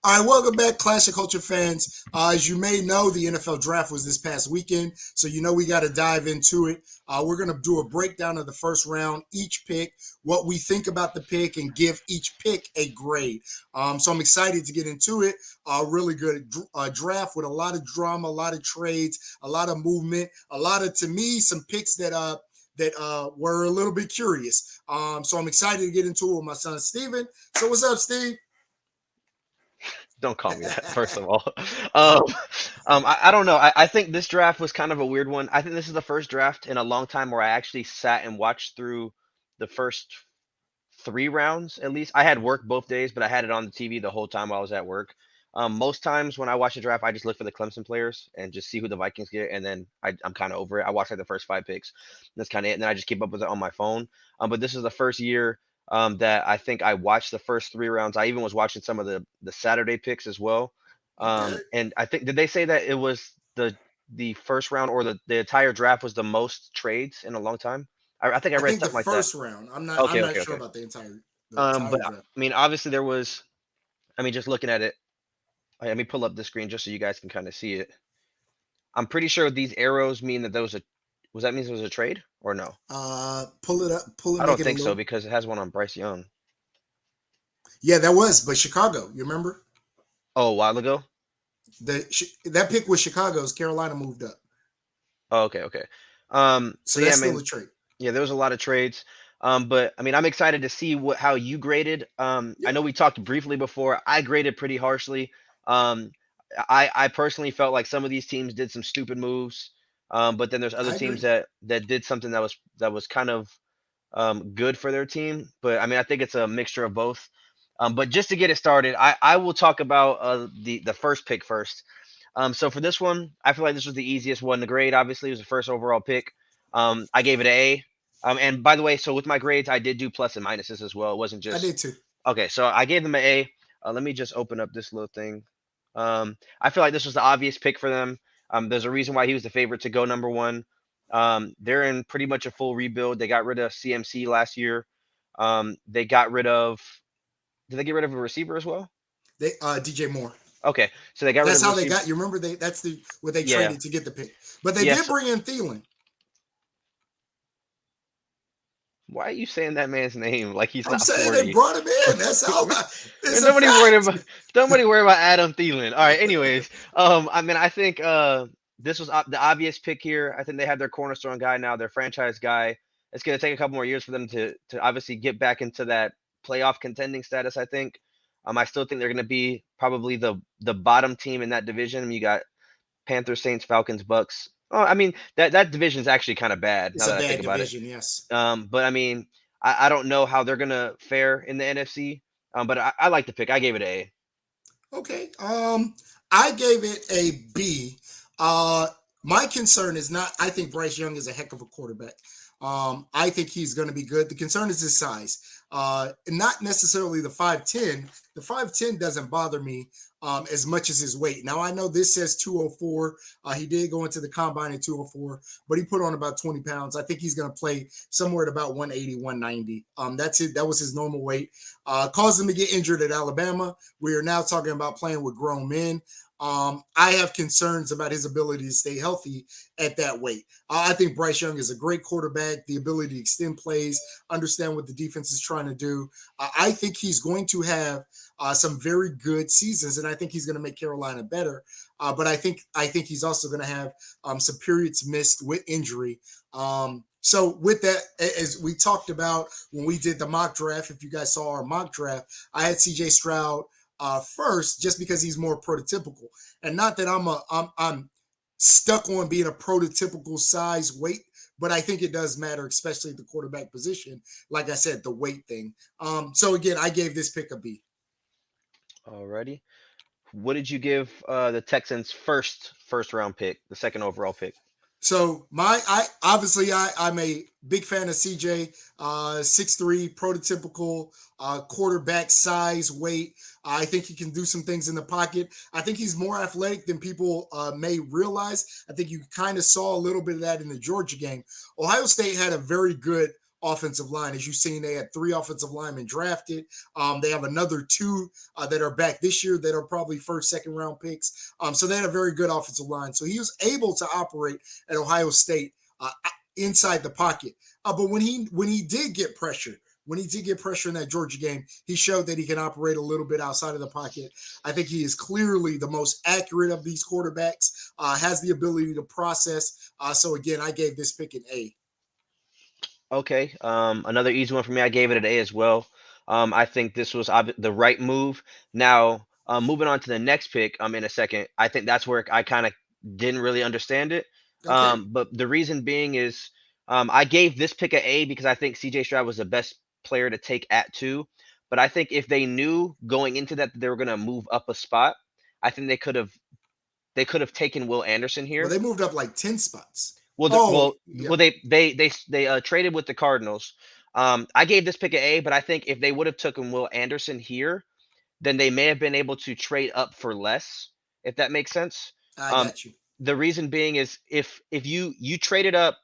All right, welcome back, Clash of Culture fans. As you may know, the NFL draft was this past weekend, so you know we got to dive into it. We're going to do a breakdown of the first round, each pick, what we think about the pick, and give each pick a grade. So I'm excited to get into it. Really good draft with a lot of drama, a lot of trades, a lot of movement, a lot of, to me, some picks that were a little bit curious. So I'm excited to get into it with my son, Steven. So what's up, Steve? Don't call me that, first of all. Um, I don't know. I think this draft was kind of a weird one. I think this is the first draft in a long time where I actually sat and watched through the first three rounds at least. I had work both days, but I had it on the TV the whole time while I was at work. Most times when I watch the draft, I just look for the Clemson players and just see who the Vikings get, and then I'm kind of over it. I watch like the first five picks. That's kind of it, and then I just keep up with it on my phone. But this is the first year that I think I watched the first three rounds. I even was watching some of the Saturday picks as well. Okay. And I think did they say that it was the first round or the entire draft was the most trades in a long time? I think I I read think the something like that. first round. I'm not. I'm Okay, not okay, sure okay. about the entire But draft. I mean, obviously there was. I mean, just looking at it, let me pull up the screen just so you guys can kind of see it. I'm pretty sure these arrows mean that those a was that means it was a trade or no? Pull it up. Pull it. I Make don't it a think so little. because it has one on Bryce Young. Yeah, that was. But Chicago. You remember Oh, a while ago. that pick was Chicago's. Carolina moved up, Oh, okay, okay. So so yeah, that's I still mean, a trade. yeah, there was a lot of trades. But I mean, I'm excited to see what how you graded. I Yeah, know we talked briefly before. I graded pretty harshly. Um, I personally felt like some of these teams did some stupid moves. But then there's other I teams agree. that did something that was kind of good for their team. But I mean, I think it's a mixture of both. But just to get it started, I will talk about the first pick first. So for this one, I feel like this was the easiest one to grade. Obviously, it was the first overall pick. I gave it an A. And by the way, so with my grades, I did do plus and minuses as well. It wasn't I just did too. okay. So I gave them an A. Let me just open up this little thing. I feel like this was the obvious pick for them. There's a reason why he was the favorite to go number one. They're in pretty much a full rebuild. They got rid of CMC last year. They got rid of. Did they get rid of a receiver as well? They DJ Moore. Okay, so they got rid That's of a how they receiver. got. You remember that's the what they Yeah. traded to get the pick. But they did Yes. bring in Thielen. Why are you saying that man's name like he's I'm not saying they 40? brought him in. That's how. It's And a nobody worried fact. about nobody worried about Adam Thielen. All right. Anyways, I mean, I think this was the obvious pick here. I think they have their cornerstone guy now, their franchise guy. It's going to take a couple more years for them to obviously get back into that playoff contending status. I think. I still think they're going to be probably the bottom team in that division. I mean, you got Panthers, Saints, Falcons, Bucks. Oh, I mean that division is actually kind of bad now It's a that I think bad about it. division. Yes. But I mean, I don't know how they're gonna fare in the NFC. But I like the pick. I gave it a. Okay. I gave it a B. Uh, my concern is not. I think Bryce Young is a heck of a quarterback. I think he's going to be good. The concern is his size. Not necessarily the 5'10". The 5'10" doesn't bother me as much as his weight. Now I know this says 204. He did go into the combine at 204, but he put on about 20 pounds. I think he's going to play somewhere at about 180, 190. That's it. That was his normal weight. Caused him to get injured at Alabama. We are now talking about playing with grown men. I have concerns about his ability to stay healthy at that weight. I think Bryce Young is a great quarterback, the ability to extend plays, understand what the defense is trying to do. I think he's going to have some very good seasons, and I think he's going to make Carolina better. But I think he's also going to have some periods missed with injury. So with that, as we talked about when we did the mock draft, if you guys saw our mock draft, I had CJ Stroud first just because he's more prototypical, and not that I'm stuck on being a prototypical size weight, but I think it does matter, especially at the quarterback position. Like I said, the weight thing. So again, I gave this pick a B. Alrighty. What did you give the Texans first round pick, the second overall pick? So I obviously I'm a big fan of CJ, 6'3", prototypical quarterback size, weight. I think he can do some things in the pocket. I think he's more athletic than people may realize. I think you kind of saw a little bit of that in the Georgia game. Ohio State had a very good offensive line. As you've seen, they had 3 offensive linemen drafted. They have another 2 that are back this year that are probably first, second round picks. So they had a very good offensive line. So he was able to operate at Ohio State inside the pocket. But when he did get pressure, in that Georgia game, he showed that he can operate a little bit outside of the pocket. I think he is clearly the most accurate of these quarterbacks, has the ability to process. So again, I gave this pick an A. Okay. Another easy one for me. I gave it an A as well. I think this was the right move. Now, moving on to the next pick, in a second. I think that's where I kind of didn't really understand it. Okay. But the reason being is, I gave this pick an A because I think C.J. Stroud was the best player to take at 2. But I think if they knew going into that they were going to move up a spot, I think they could have taken Will Anderson Well, here. they moved up like 10 spots. Well, Oh, yeah. they traded with the Cardinals. I gave this pick an A, but I think if they would have taken Will Anderson here, then they may have been able to trade up for less, if that makes sense. I Um, got you. the reason being is if you traded up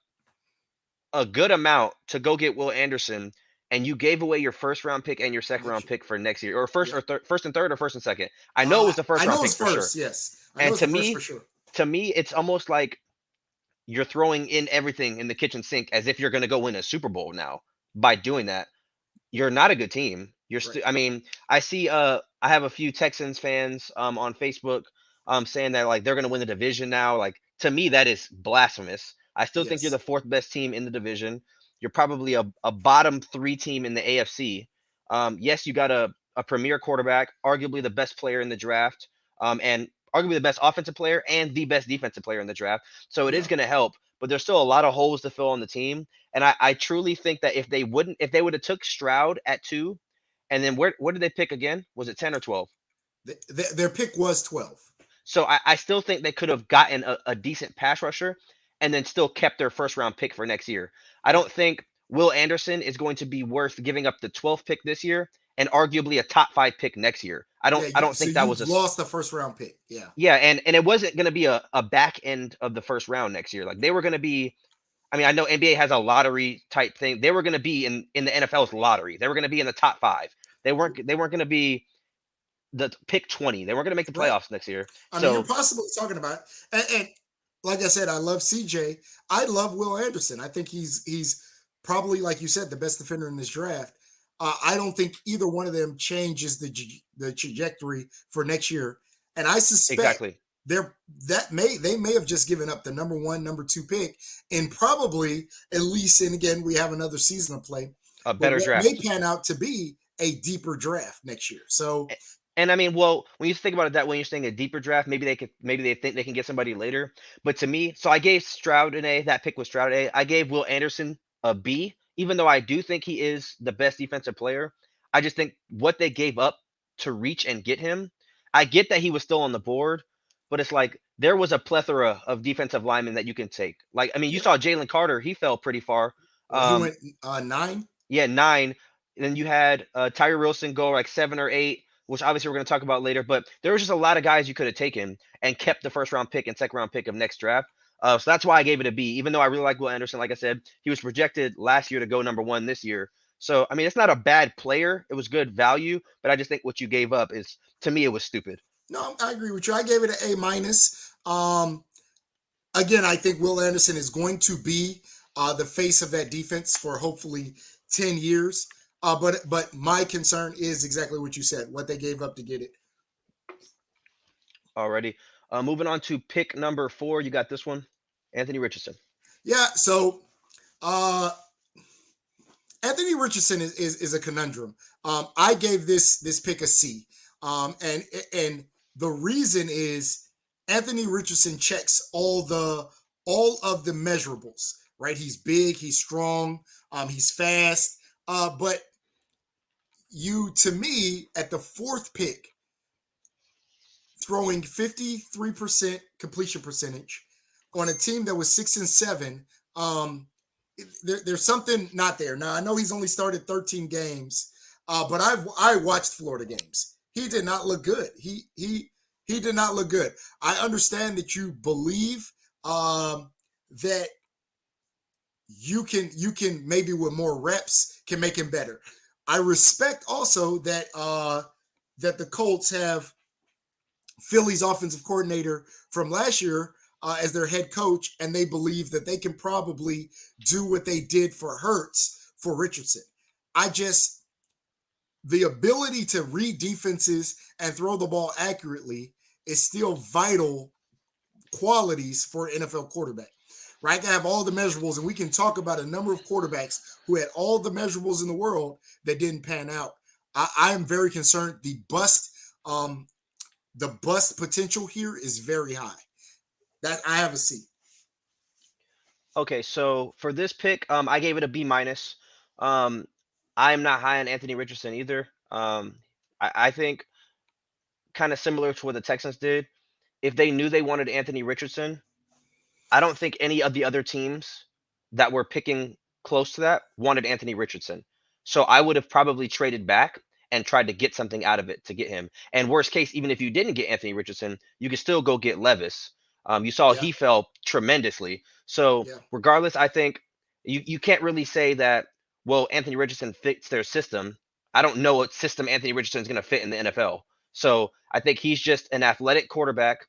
a good amount to go get Will Anderson, and you gave away your first round pick and your I second got round you. pick for next year, or first Yeah. or first and third, or first and second. I know it was the I first know round it's pick for sure. first. Yes. I know And it's the first for sure. to me, it's almost like you're throwing in everything in the kitchen sink as if you're going to go win a Super Bowl now by doing that. You're not a good team. Right. I mean, I see I have a few Texans fans on Facebook saying that like they're going to win the division now. Like to me that is blasphemous. I still think you're Yes. the 4th best team in the division. You're probably a bottom 3 team in the AFC. Yes, you got a premier quarterback, arguably the best player in the draft. And arguably the best offensive player and the best defensive player in the draft. So it is Yeah. going to help, but there's still a lot of holes to fill on the team. And I truly think that if they would have took Stroud at 2, and then what did they pick again? Was it 10 or 12? Their pick was 12. So I still think they could have gotten a decent pass rusher and then still kept their first round pick for next year. I Yeah. don't think Will Anderson is going to be worth giving up the 12th pick this year and arguably a top 5 pick next year. I don't Yeah. I don't So think that was you've lost the first round pick. Yeah. yeah, and it wasn't going to be a back end of the first round next year. Like they were going to be. I mean, I know NBA has a lottery type thing. They were going to be in the NFL's lottery. They were going to be in the top 5. They weren't going to be the pick 20. They weren't going to make the Right. playoffs next year. I mean, you're So possibly talking about, and like I said, I love CJ. I love Will Anderson. I think he's probably, like you said, the best defender in this draft. I don't think either one of them changes the trajectory for next year, and I suspect exactly they may have just given up the number 1, number 2 pick, and probably at least, and again, we have another season to play, a but better what may draft. pan out to be a deeper draft next year. So And I mean, well, when you think about it that way, you're saying a deeper draft. Maybe they think they can get somebody later. But to me, so I gave Stroud an A. That pick was Stroud A. I gave Will Anderson a B, even though I do think he is the best defensive player. I just think what they gave up to reach and get him. I get that he was still on the board, but it's like there was a plethora of defensive linemen that you can take. Like, I mean, you yeah, saw Jalen Carter; he fell pretty far. well, he Um, went 9. yeah, 9. And then you had Tyree Wilson go like 7 or 8, which obviously we're going to talk about later. But there was just a lot of guys you could have taken and kept the first round pick and second round pick of next draft. So that's why I gave it a B, even though I really like Will Anderson. Like I said, he was projected last year to go number 1 this year. So, I mean, it's not a bad player. It was good value, but I just think what you gave up is, to me, it was stupid. No, I agree with you. I gave it an A minus. Again, I think Will Anderson is going to be the face of that defense for hopefully 10 years. But my concern is exactly what you said, what they gave up to get it. Already. Moving on to pick number 4. You got this one, Anthony Richardson. Yeah, so uh, Anthony Richardson is a conundrum. I gave this pick a C, and the reason is Anthony Richardson checks all of the measurables. Right, he's big, he's strong, he's fast. But you, to me, at the 4th pick, throwing 53% completion percentage on a team that was 6-7. There's something not there. Now I know he's only started 13 games, but I watched Florida games. He did not look good. He did not look good. I understand that you believe that you can maybe with more reps can make him better. I respect also that the Colts have Philly's offensive coordinator from last year as their head coach, and they believe that they can probably do what they did for Hurts for Richardson. I just the ability to read defenses and throw the ball accurately is still vital qualities for an NFL quarterback. Right? I have all the measurables, and we can talk about a number of quarterbacks who had all the measurables in the world that didn't pan out. I am very concerned. Um, the bust potential here is very high. That I have a C. Okay, so for this pick, I gave it a B minus. Um, I am not high on Anthony Richardson either. I think kind of similar to what the Texans did. If they knew they wanted Anthony Richardson, I don't think any of the other teams that were picking close to that wanted Anthony Richardson. So I would have probably traded back and tried to get something out of it to get him. And worst case, even if you didn't get Anthony Richardson, you could still go get Levis. You saw Yeah, he fell tremendously. So yeah, regardless, I think you can't really say that, well, Anthony Richardson fits their system. I don't know what system Anthony Richardson is going to fit in the NFL. So I think he's just an athletic quarterback,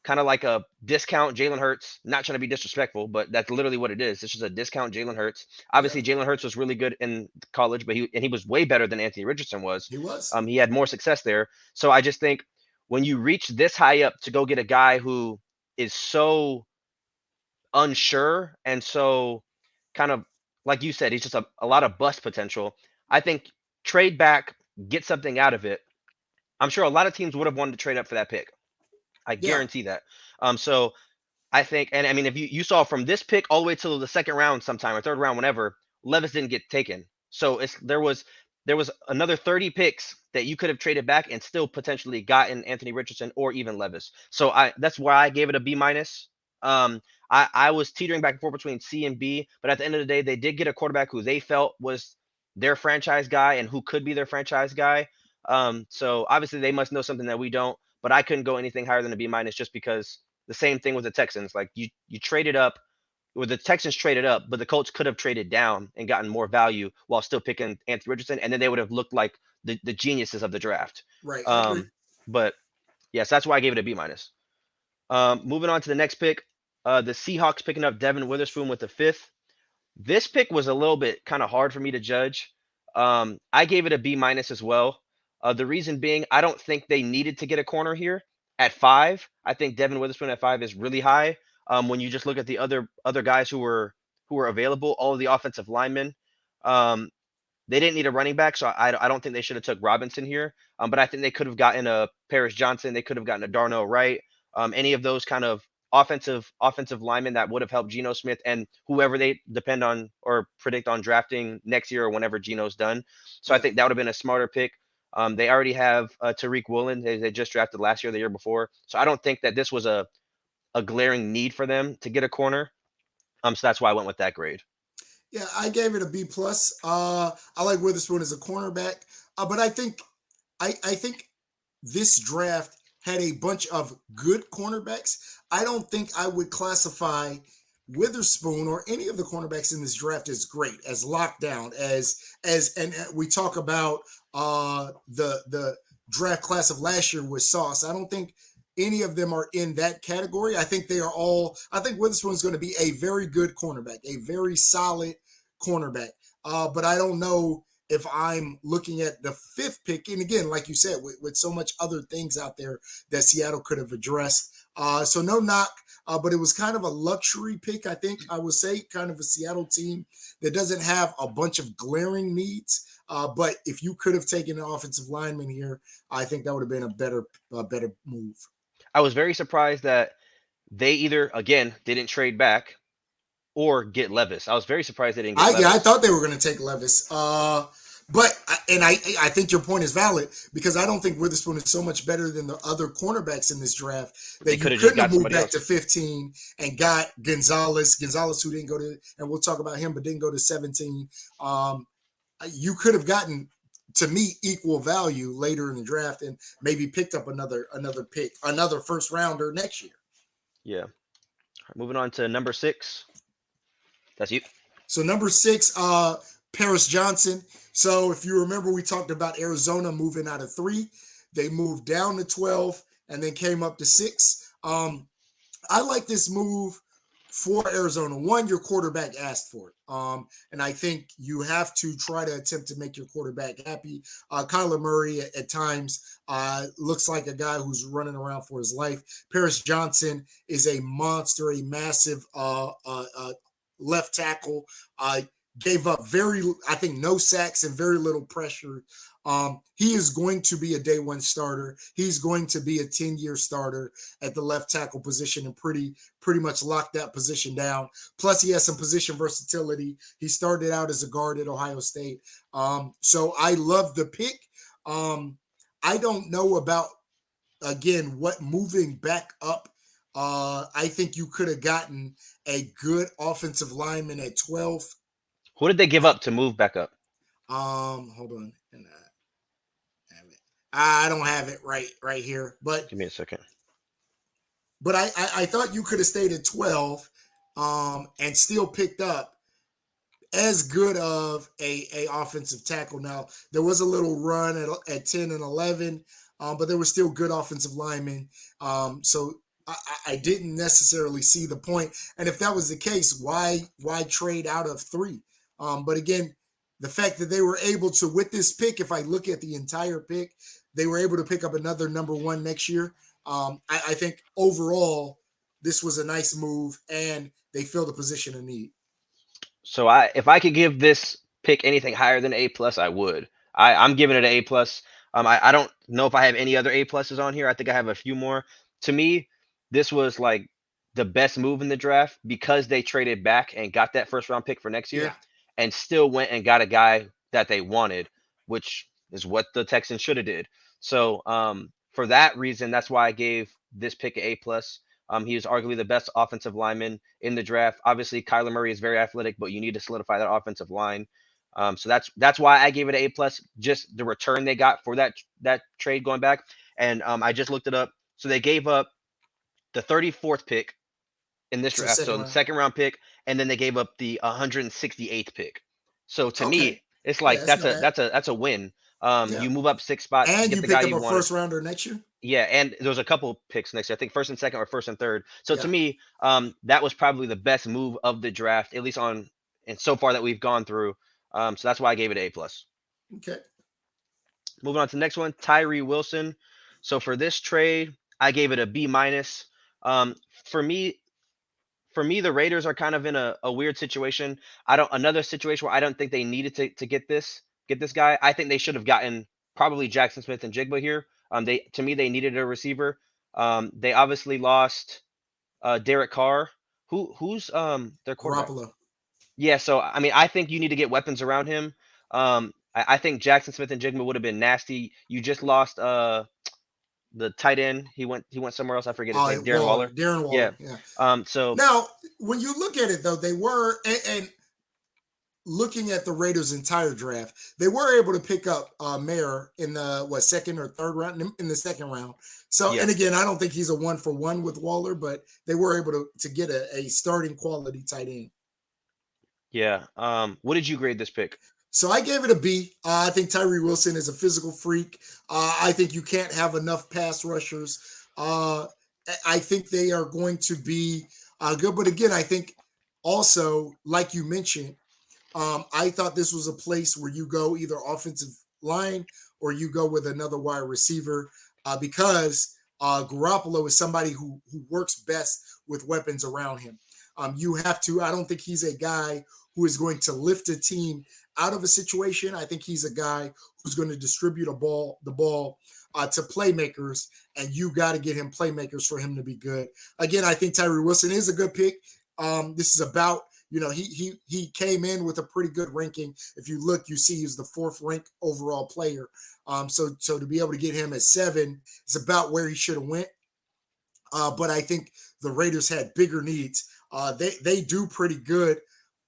kind of like a discount Jalen Hurts. Not trying to be disrespectful, but that's literally what it is. It's just a discount Jalen Hurts. yeah. Obviously, Jalen Hurts was really good in college, but he was way better than Anthony Richardson was. He was. He had more success there. So I just think when you reach this high up to go get a guy who is so unsure and so kind of like you said, he's just a lot of bust potential. I think trade back, get something out of it. I'm sure a lot of teams would have wanted to trade up for that pick. I Yeah, guarantee that. So I think, and I mean, if you saw from this pick all the way till the second round, sometime or third round, whenever Levis didn't get taken, so there was another 30 picks that you could have traded back and still potentially gotten Anthony Richardson or even Levis. So that's why I gave it a B minus. I was teetering back and forth between C and B, but at the end of the day, they did get a quarterback who they felt was their franchise guy and who could be their franchise guy. So obviously they must know something that we don't, but I couldn't go anything higher than a B minus just because the same thing with the Texans. Like you traded up, or the Texans traded up, but the Colts could have traded down and gotten more value while still picking Anthony Richardson, and then they would have looked like the geniuses of the draft. right. I agree. But yes, that's why I gave it a B minus. Moving on to the next pick, the Seahawks picking up Devin Witherspoon with the fifth. This pick was a little bit kind of hard for me to judge. I gave it a B minus as well. The reason being, I don't think they needed to get a corner here at five. I think Devin Witherspoon at five is really high. When you just look at the other guys who were available, all of the offensive linemen, um, they didn't need a running back, so I don't think they should have took Robinson here. But I think they could have gotten a Paris Johnson. They could have gotten a Darnell Wright. Any of those kind of offensive linemen that would have helped Geno Smith and whoever they depend on or predict on drafting next year or whenever Geno's done. So I Yeah, think that would have been a smarter pick. They already have Tariq Woolen. They just drafted last year, the year before. So I don't think that this was a glaring need for them to get a corner. So that's why I went with that grade. yeah. I gave it a B plus. I like Witherspoon as a cornerback, but I think this draft had a bunch of good cornerbacks. I don't think I would classify Witherspoon or any of the cornerbacks in this draft as great, as lockdown, as and we talk about the draft class of last year with Sauce. I don't think any of them are in that category. I think they are all. I think Witherspoon is going to be a very good cornerback, a very solid cornerback. But I don't know if I'm looking at the fifth pick, and again, like you said, with so much other things out there that Seattle could have addressed. So no knock, but it was kind of a luxury pick, I think I would say, kind of a Seattle team that doesn't have a bunch of glaring needs. But if you could have taken an offensive lineman here, I think that would have been a better move. I was very surprised that they either again didn't trade back or get Levis. I was very surprised they didn't get I Levis. thought they were going to take Levis, but I think your point is valid because I don't think Witherspoon is so much better than the other cornerbacks in this draft They that you could have just couldn't have got moved somebody back to else. 15 and got Gonzalez who didn't go to, and we'll talk about him, but didn't go to 17. Um, you could have gotten to me equal value later in the draft and maybe picked up another pick, another first rounder next year. Yeah. Moving on to number six. That's you. So number six, Paris Johnson. So if you remember, we talked about Arizona moving out of three. They moved down to 12 and then came up to six. I like this move for Arizona. One, your quarterback asked for it. And I think you have to try to attempt to make your quarterback happy. Kyler Murray at times looks like a guy who's running around for his life. Paris Johnson is a monster, a massive left tackle. Gave up I think, no sacks and very little pressure. He is going to be a day one starter. He's going to be a 10-year starter at the left tackle position and pretty much lock that position down. Plus, he has some position versatility. He started out as a guard at Ohio State. So I love the pick. I don't know about, again, what moving back up. I think you could have gotten a good offensive lineman at 12. Who did they give up to move back up? Hold on. I don't have it right here, Give me a second. but I thought you could have stayed at 12 and still picked up as good of a offensive tackle. Now, there was a little run at 10 and 11, but there were still good offensive linemen. So I didn't necessarily see the point. And if that was the case, why trade out of three? But again, the fact that they were able to, with this pick, if I look at the entire pick, they were able to pick up another number one next year. I think overall, this was a nice move, and they filled a position of need. So if I could give this pick anything higher than A plus, I would. I'm giving it an A plus. I don't know if I have any other A pluses on here. I think I have a few more. To me, this was like the best move in the draft because they traded back and got that first round pick for next year Yeah, and still went and got a guy that they wanted, which is what the Texans should have did. So for that reason, that's why I gave this pick an A plus. He is arguably the best offensive lineman in the draft. Obviously, Kyler Murray is very athletic, but you need to solidify that offensive line. So that's why I gave it an A plus. Just the return they got for that trade going back, and I just looked it up. So they gave up the 34th pick in this so draft, second so the round. second round pick, and then they gave up the 168th pick. So to Okay, me, it's yeah, like that's that's not a bad. that's a that's a win. Yeah, You move up six spots, and get you the guy picked up you a wanted. first rounder next year. Yeah, and there was a couple picks next year. I think first and second or first and third. So to Yeah. me, that was probably the best move of the draft, at least on and so far that we've gone through. So that's why I gave it an A plus. Okay. Moving on to the next one, Tyree Wilson. So for this trade, I gave it a B minus. Um, for me, the Raiders are kind of in a weird situation. I don't another situation where I don't think they needed to get this guy. I think they should have gotten probably Jackson Smith and Jigba here. They to me they needed a receiver. They obviously lost Derek Carr. Who's their quarterback? Garoppolo. Yeah, so I mean I think you need to get weapons around him. I think Jackson Smith and Jigba would have been nasty. You just lost the tight end. He went somewhere else. I forget his name. Darren Waller, Waller. Darren Yeah. Waller. Yeah. So Now, when you look at it, though, they were, and looking at the Raiders' entire draft, they were able to pick up Mayer in the second or third round, in the second round. So, yeah. and again, I don't think he's a 1-for-1 with Waller, but they were able to get a starting quality tight end. Yeah. What did you grade this pick? So I gave it a B. I think Tyree Wilson is a physical freak. I think you can't have enough pass rushers. I think they are going to be good. But again, I think also, like you mentioned, I thought this was a place where you go either offensive line or you go with another wide receiver because Garoppolo is somebody who works best with weapons around him. You have to. I don't think he's a guy who is going to lift a team out of a situation. I think he's a guy who's going to distribute the ball to playmakers, and you got to get him playmakers for him to be good. Again, I think Tyree Wilson is a good pick. This is about, he came in with a pretty good ranking. If you look, you see he's the fourth ranked overall player. So to be able to get him at 7 is about where he should have went. But I think the Raiders had bigger needs. They do pretty good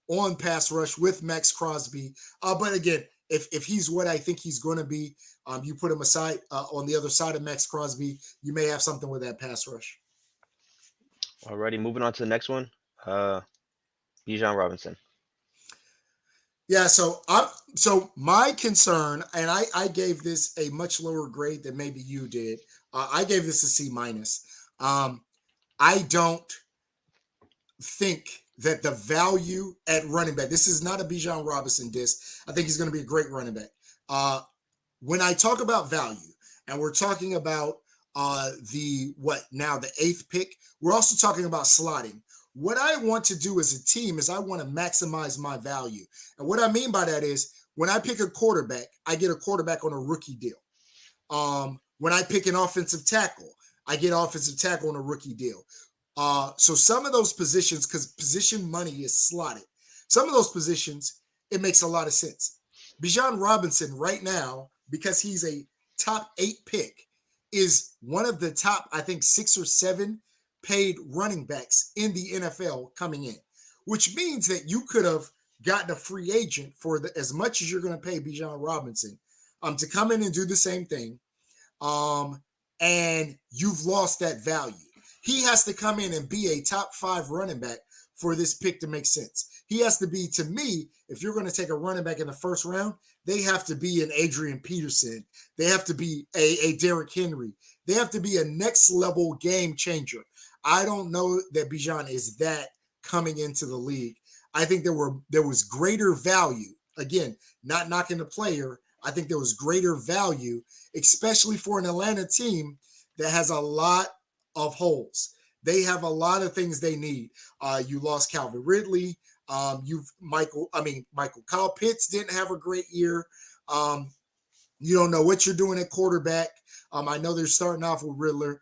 on pass rush with Max Crosby. But again, if he's what I think he's going to be, you put him aside on the other side of Max Crosby, you may have something with that pass rush. Alrighty, moving on to the next one. Bijan Robinson. Yeah, so my concern, and I gave this a much lower grade than maybe you did. I gave this a C minus. Um, I don't think that the value at running back. This is not a Bijan Robinson diss. I think he's going to be a great running back. Uh, when I talk about value, and we're talking about the what now the eighth pick, we're also talking about slotting. What I want to do as a team is I want to maximize my value, and what I mean by that is when I pick a quarterback, I get a quarterback on a rookie deal. When I pick an offensive tackle, I get offensive tackle on a rookie deal. So some of those positions, because position money is slotted, some of those positions, it makes a lot of sense. Bijan Robinson right now, because he's a top 8 pick, is one of the top, I think, 6 or 7 paid running backs in the NFL coming in, which means that you could have gotten a free agent for as much as you're going to pay Bijan Robinson to come in and do the same thing, um, and you've lost that value. He has to come in and be a top 5 running back for this pick to make sense. He has to be, to me, if you're going to take a running back in the first round, they have to be an Adrian Peterson. They have to be a Derrick Henry. They have to be a next level game changer. I don't know that Bijan is that coming into the league. I think there was greater value. Again, not knocking the player. I think there was greater value, especially for an Atlanta team that has a lot of holes. They have a lot of things they need. You lost Calvin Ridley. Michael Kyle Pitts didn't have a great year. You don't know what you're doing at quarterback. I know they're starting off with Riddler.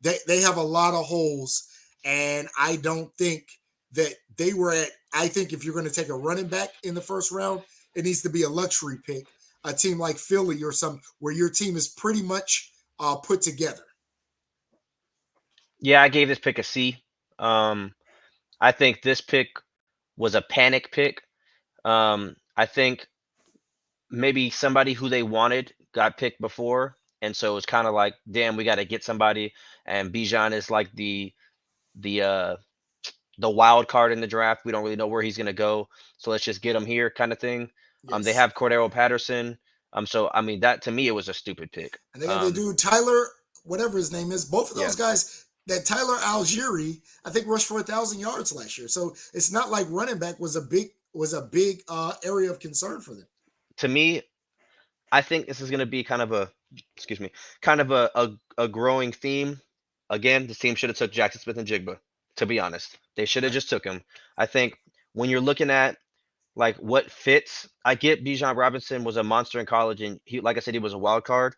They have a lot of holes, and I don't think that they were at. I think if you're going to take a running back in the first round, it needs to be a luxury pick. A team like Philly or some where your team is pretty much put together. Yeah, I gave this pick a C. Um, I think this pick was a panic pick. I think maybe somebody who they wanted got picked before, and so it's kind of like, damn, we got to get somebody. And Bijan is like the uh the wild card in the draft. We don't really know where he's gonna go, so let's just get him here, kind of thing. They Yes, have Cordero Patterson. So I mean that to me it was a stupid pick. and they got the dude Tyler, whatever his name is. Both of Yeah, those guys. That Tyler Algieri, I think, rushed for 1,000 yards last year. So it's not like running back was a big area of concern for them. to me, I think this is gonna be kind of a, excuse me, kind of a growing theme. Again, this team should have took Jackson Smith and Jigba. To be honest, they should have Right. just took him. I think when you're looking at like what fits, I get Bijan Robinson was a monster in college, and he, like I said, he was a wild card.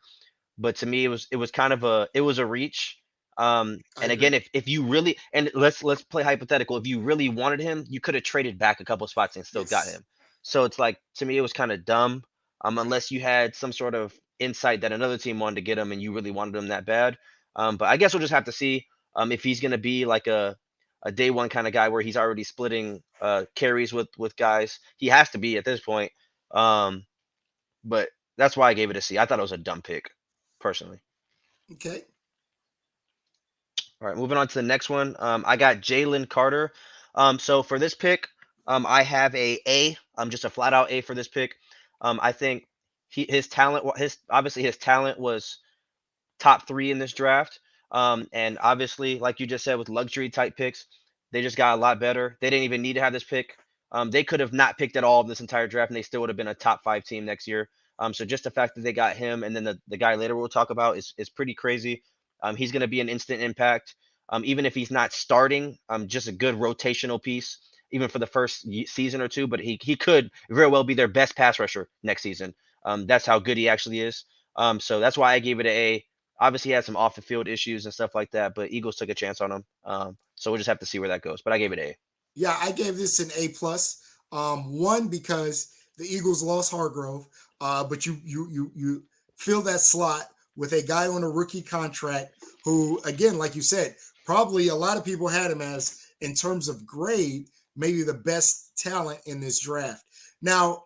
But to me, it was kind of a reach. I And again, agree. if you really, and let's play hypothetical. If you really wanted him, you could have traded back a couple spots and still got Yes. him. So it's like, to me, it was kind of dumb. Unless you had some sort of insight that another team wanted to get him and you really wanted him that bad. But I guess we'll just have to see if he's going to be like a day one kind of guy where he's already splitting carries with guys. He has to be at this point. Um, but that's why I gave it a C. I thought it was a dumb pick, personally. Okay. All right, moving on to the next one. I got Jalen Carter. So for this pick, I have a A. Just a flat out A for this pick. I think his talent, his obviously his talent was top 3 in this draft. And obviously, like you just said, with luxury type picks, they just got a lot better. They didn't even need to have this pick. They could have not picked at all in this entire draft, and they still would have been a top 5 team next year. So just the fact that they got him, and then the guy later we'll talk about is pretty crazy. He's going to be an instant impact. Even if he's not starting, just a good rotational piece, even for the first season or two. But he could very well be their best pass rusher next season. That's how good he actually is. So that's why I gave it an A. Obviously, he had some off the field issues and stuff like that, but Eagles took a chance on him. So we'll just have to see where that goes. But I gave it A. Yeah, I gave this an A plus. One because the Eagles lost Hargrove, but you fill that slot with a guy on a rookie contract who, again, like you said, probably a lot of people had him as, in terms of grade, maybe the best talent in this draft. Now,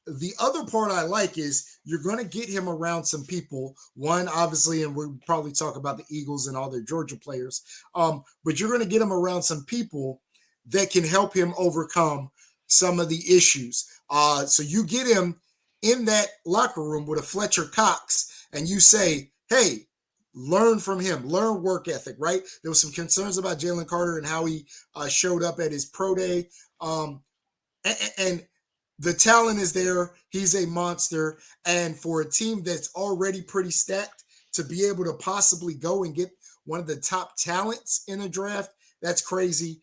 the other part I like is you're going to get him around some people. One, obviously, and we'll probably talk about the Eagles and all their Georgia players, but you're going to get him around some people that can help him overcome some of the issues. So you get him in that locker room with a Fletcher Cox, and you say, "Hey, learn from him, learn work ethic." Right? There was some concerns about Jalen Carter and how he showed up at his pro day, um, and the talent is there. He's a monster, and for a team that's already pretty stacked to be able to possibly go and get one of the top talents in a draft, that's crazy.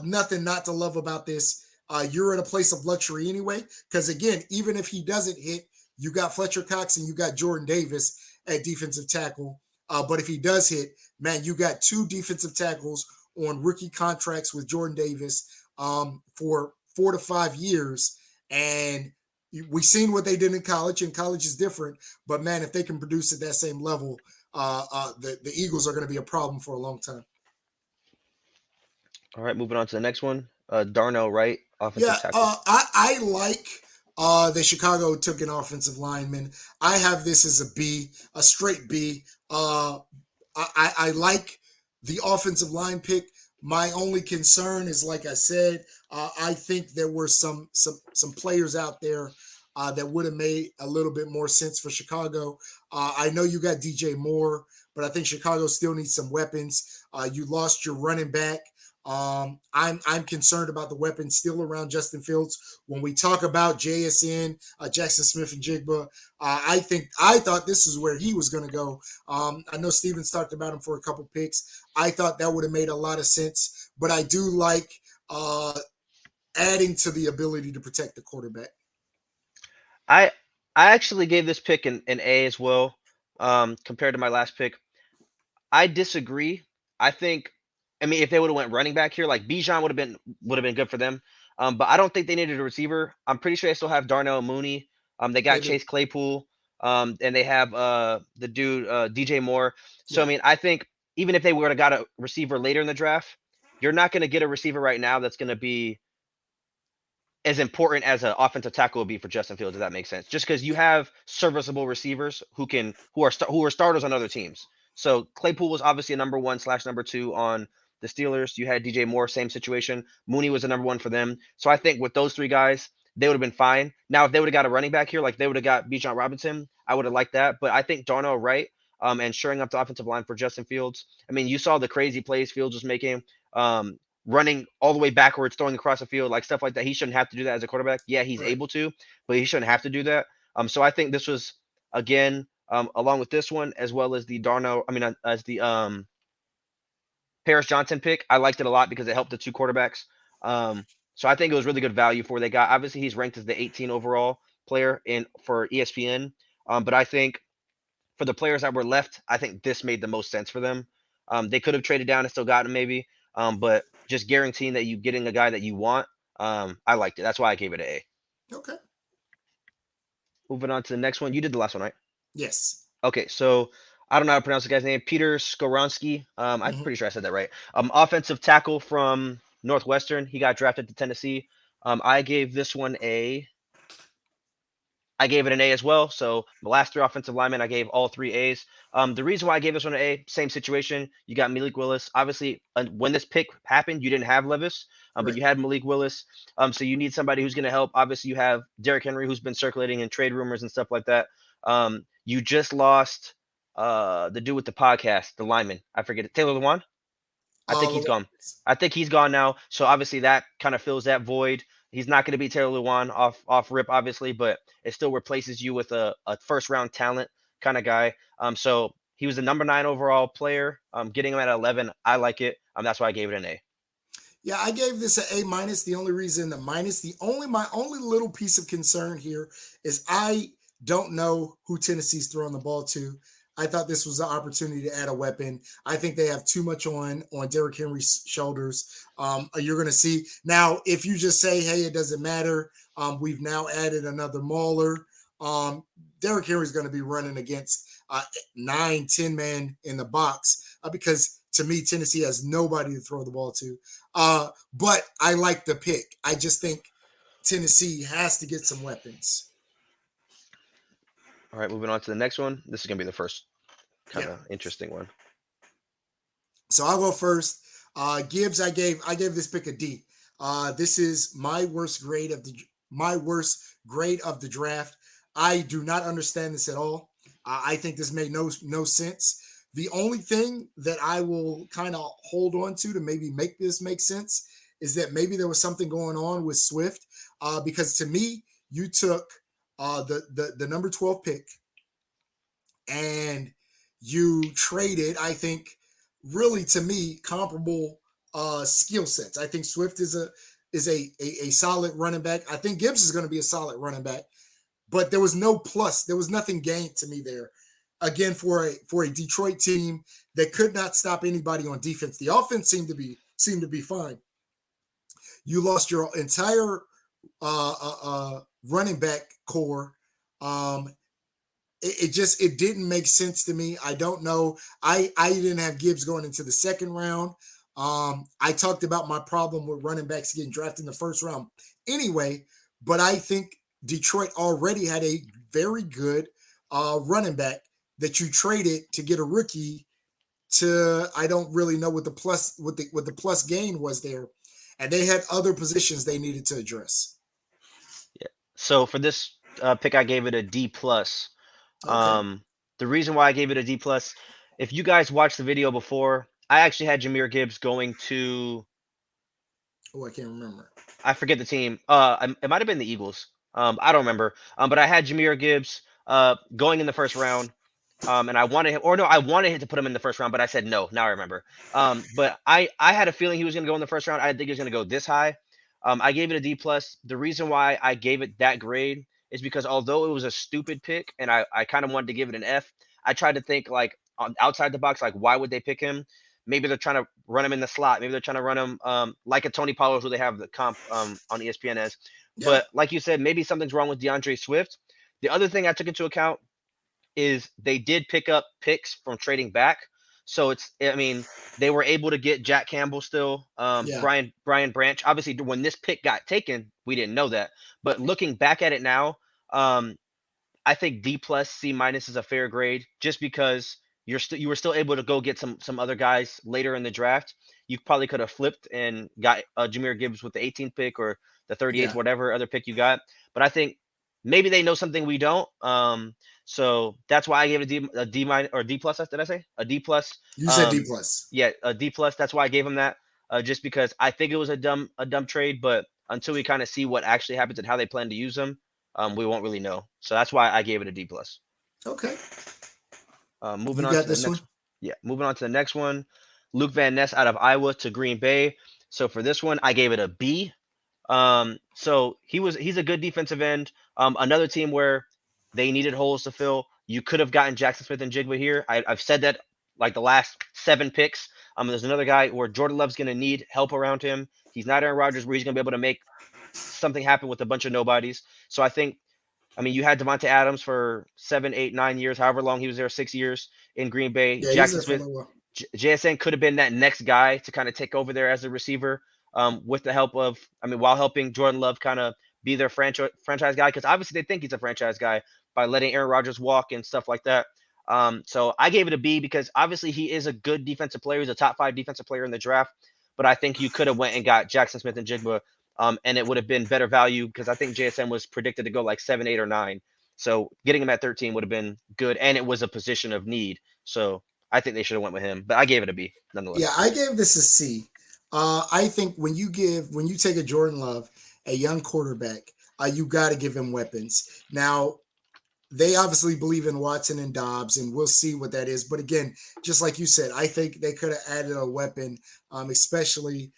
Nothing not to love about this. You're in a place of luxury anyway, because again, even if he doesn't hit, you got Fletcher Cox and you got Jordan Davis at defensive tackle. But if he does hit, man, you got two defensive tackles on rookie contracts with Jordan Davis for 4 to 5 years. And we've seen what they did in college, and college is different. But man, if they can produce at that same level, the Eagles are going to be a problem for a long time. All right, moving on to the next one. Darnell Wright, Yeah, offensive tackle. I like that Chicago took an offensive lineman. I have this as a B, a straight B. I like the offensive line pick. My only concern is, like I said, I think there were some players out there that would have made a little bit more sense for Chicago. I know you got DJ Moore, but I think Chicago still needs some weapons. You lost your running back. I'm concerned about the weapons still around Justin Fields. When we talk about JSN, Jackson Smith and Jigba, I thought this is where he was going to go. I know Stevens talked about him for a couple picks. I thought that would have made a lot of sense, but I do like adding to the ability to protect the quarterback. I I actually gave this pick an A as well, compared to my last pick. I disagree. I think, I mean, if they would have went running back here, like Bijan would have been good for them. But I don't think they needed a receiver. I'm pretty sure they still have Darnell Mooney. They They got do, Chase Claypool. And they have the dude DJ Moore. So I yeah, mean, I think even if they would have got a receiver later in the draft, you're not going to get a receiver right now that's going to be as important as an offensive tackle would be for Justin Fields, if that makes sense. Just because you have serviceable receivers who are starters on other teams. So Claypool was obviously a number one slash number two on the Steelers. You had DJ Moore, same situation. Mooney was a number one for them. So I think with those three guys, they would have been fine. Now, if they would have got a running back here, like they would have got Bijan Robinson, I would have liked that. But I think Darnell Wright, and shoring up the offensive line for Justin Fields. I mean, you saw the crazy plays Fields was making. Running all the way backwards, throwing across the field, like stuff like that. He shouldn't have to do that as a quarterback. Yeah, he's right. able to, but he shouldn't have to do that. So I think this was again, along with this one, as well as the Darno, I mean, as the Paris Johnson pick, I liked it a lot because it helped the two quarterbacks. Um, so I think it was really good value for what they got. Obviously, he's ranked as the 18 overall player in for ESPN. But I think for the players that were left, I think this made the most sense for them. They could have traded down and still got him maybe, but just guaranteeing that you getting a guy that you want, I liked it. That's why I gave it an A. Okay. Moving on to the next one. You did the last one, right? Yes. Okay, so I don't know how to pronounce the guy's name. Peter Skoronsky. I'm Hmm. pretty sure I said that right. Offensive tackle from Northwestern. He got drafted to Tennessee. I gave this one I gave it an A as well. So the last three offensive linemen, I gave all three A's. The reason why I gave this one an A, same situation. You got Malik Willis. Obviously, when this pick happened, you didn't have Levis, but Right. you had Malik Willis. So you need somebody who's going to help. Obviously, you have Derrick Henry, who's been circulating in trade rumors and stuff like that. You just lost the dude with the podcast, the lineman. I forget it. Taylor Lewan. I think he's gone. Lawrence. I think he's gone now. So obviously that kind of fills that void. He's not going to be Taylor Lewan off rip, obviously, but it still replaces you with a first round talent kind of guy. So he was the number 9 overall player. Getting him at 11, I like it. That's why I gave it an A. Yeah, I gave this an A minus. The only reason the minus, the only my only little piece of concern here is I don't know who Tennessee's throwing the ball to. I thought this was an opportunity to add a weapon. I think they have too much on Derrick Henry's shoulders. You're going to see now if you just say, "Hey, it doesn't matter." We've now added another mauler. Um, Derrick Henry's going to be running against 9, 10 men in the box because to me Tennessee has nobody to throw the ball to. But I like the pick. I just think Tennessee has to get some weapons. All right, moving on to the next one. This is going to be the first kind Yeah. of interesting one. So I'll go first. Gibbs, I gave this pick a D. This is my worst grade of the draft. I do not understand this at all. I think this made no sense. The only thing that I will kind of hold on to maybe make this make sense is that maybe there was something going on with Swift, because to me, you took the number 12 pick and you traded, I think, really to me comparable skill sets. I think Swift is a solid running back. I think Gibbs is going to be a solid running back, but there was no plus. There was nothing gained to me there. Again, for a Detroit team that could not stop anybody on defense, the offense seemed to be fine. You lost your entire running back core. Um, it didn't make sense to me. I don't know. I didn't have Gibbs going into the second round. I talked about my problem with running backs getting drafted in the first round anyway, but I think Detroit already had a very good running back that you traded to get a rookie. To I don't really know what the plus gain was there, and they had other positions they needed to address. Yeah. So for this pick, I gave it a D plus. Okay. The reason why I gave it a D plus, if you guys watched the video before, I actually had Jameer Gibbs going to, Oh, I can't remember. I forget the team. It might have been the Eagles. I don't remember. But I had Jameer Gibbs going in the first round. And I wanted him, or no, I wanted him to put him in the first round, but I said no. Now I remember. But I had a feeling he was going to go in the first round. I didn't think he was going to go this high. I gave it a D plus. The reason why I gave it that grade is because although it was a stupid pick, and I kind of wanted to give it an F, I tried to think like outside the box, like why would they pick him? Maybe they're trying to run him in the slot. Maybe they're trying to run him like a Tony Pollard, who they have the comp on ESPN as. Yeah. But like you said, maybe something's wrong with DeAndre Swift. The other thing I took into account is they did pick up picks from trading back. So I mean, they were able to get Jack Campbell still, Yeah. Brian Branch. Obviously, when this pick got taken, we didn't know that. But looking back at it now, um, I think D plus C minus is a fair grade, just because you were still able to go get some other guys later in the draft. You probably could have flipped and got Jameer Gibbs with the 18th pick or the 38th, Yeah. whatever other pick you got. But I think maybe they know something we don't. So that's why I gave it a D minus or D plus. Did I say a D plus? You said D Um, plus. yeah, a D plus. That's why I gave him that. Just because I think it was a dumb trade, but until we kind of see what actually happens and how they plan to use them, we won't really know. So that's why I gave it a D plus. Okay. Moving You on got to the this one. next, yeah, moving on to the next one. Luke Van Ness out of Iowa to Green Bay. So for this one, I gave it a B. So he's a good defensive end. Another team where they needed holes to fill. You could have gotten Jackson Smith and Jigba here. I've said that like the last 7 picks. There's another guy where Jordan Love's going to need help around him. He's not Aaron Rodgers, where he's going to be able to make something happen with a bunch of nobodies. So I mean, you had Devonte Adams for 7, 8, 9 years, however long he was there, 6 years in Green Bay. Yeah, he was Jackson there for a Smith, little while. JSN could have been that next guy to kind of take over there as a receiver, with the help of, I mean, while helping Jordan Love kind of be their franchise guy, because obviously they think he's a franchise guy by letting Aaron Rodgers walk and stuff like that. So I gave it a B because obviously he is a good defensive player. He's a top 5 defensive player in the draft, but I think you could have went and got Jackson Smith and Jigba, and it would have been better value because I think JSN was predicted to go like 7, 8, or 9. So getting him at 13 would have been good, and it was a position of need. So I think they should have went with him, but I gave it a B Yeah, nonetheless. I gave this a C. I think when you take a Jordan Love, a young quarterback, you got to give him weapons. Now they obviously believe in Watson and Dobbs, and we'll see what that is. But again, just like you said, I think they could have added a weapon, especially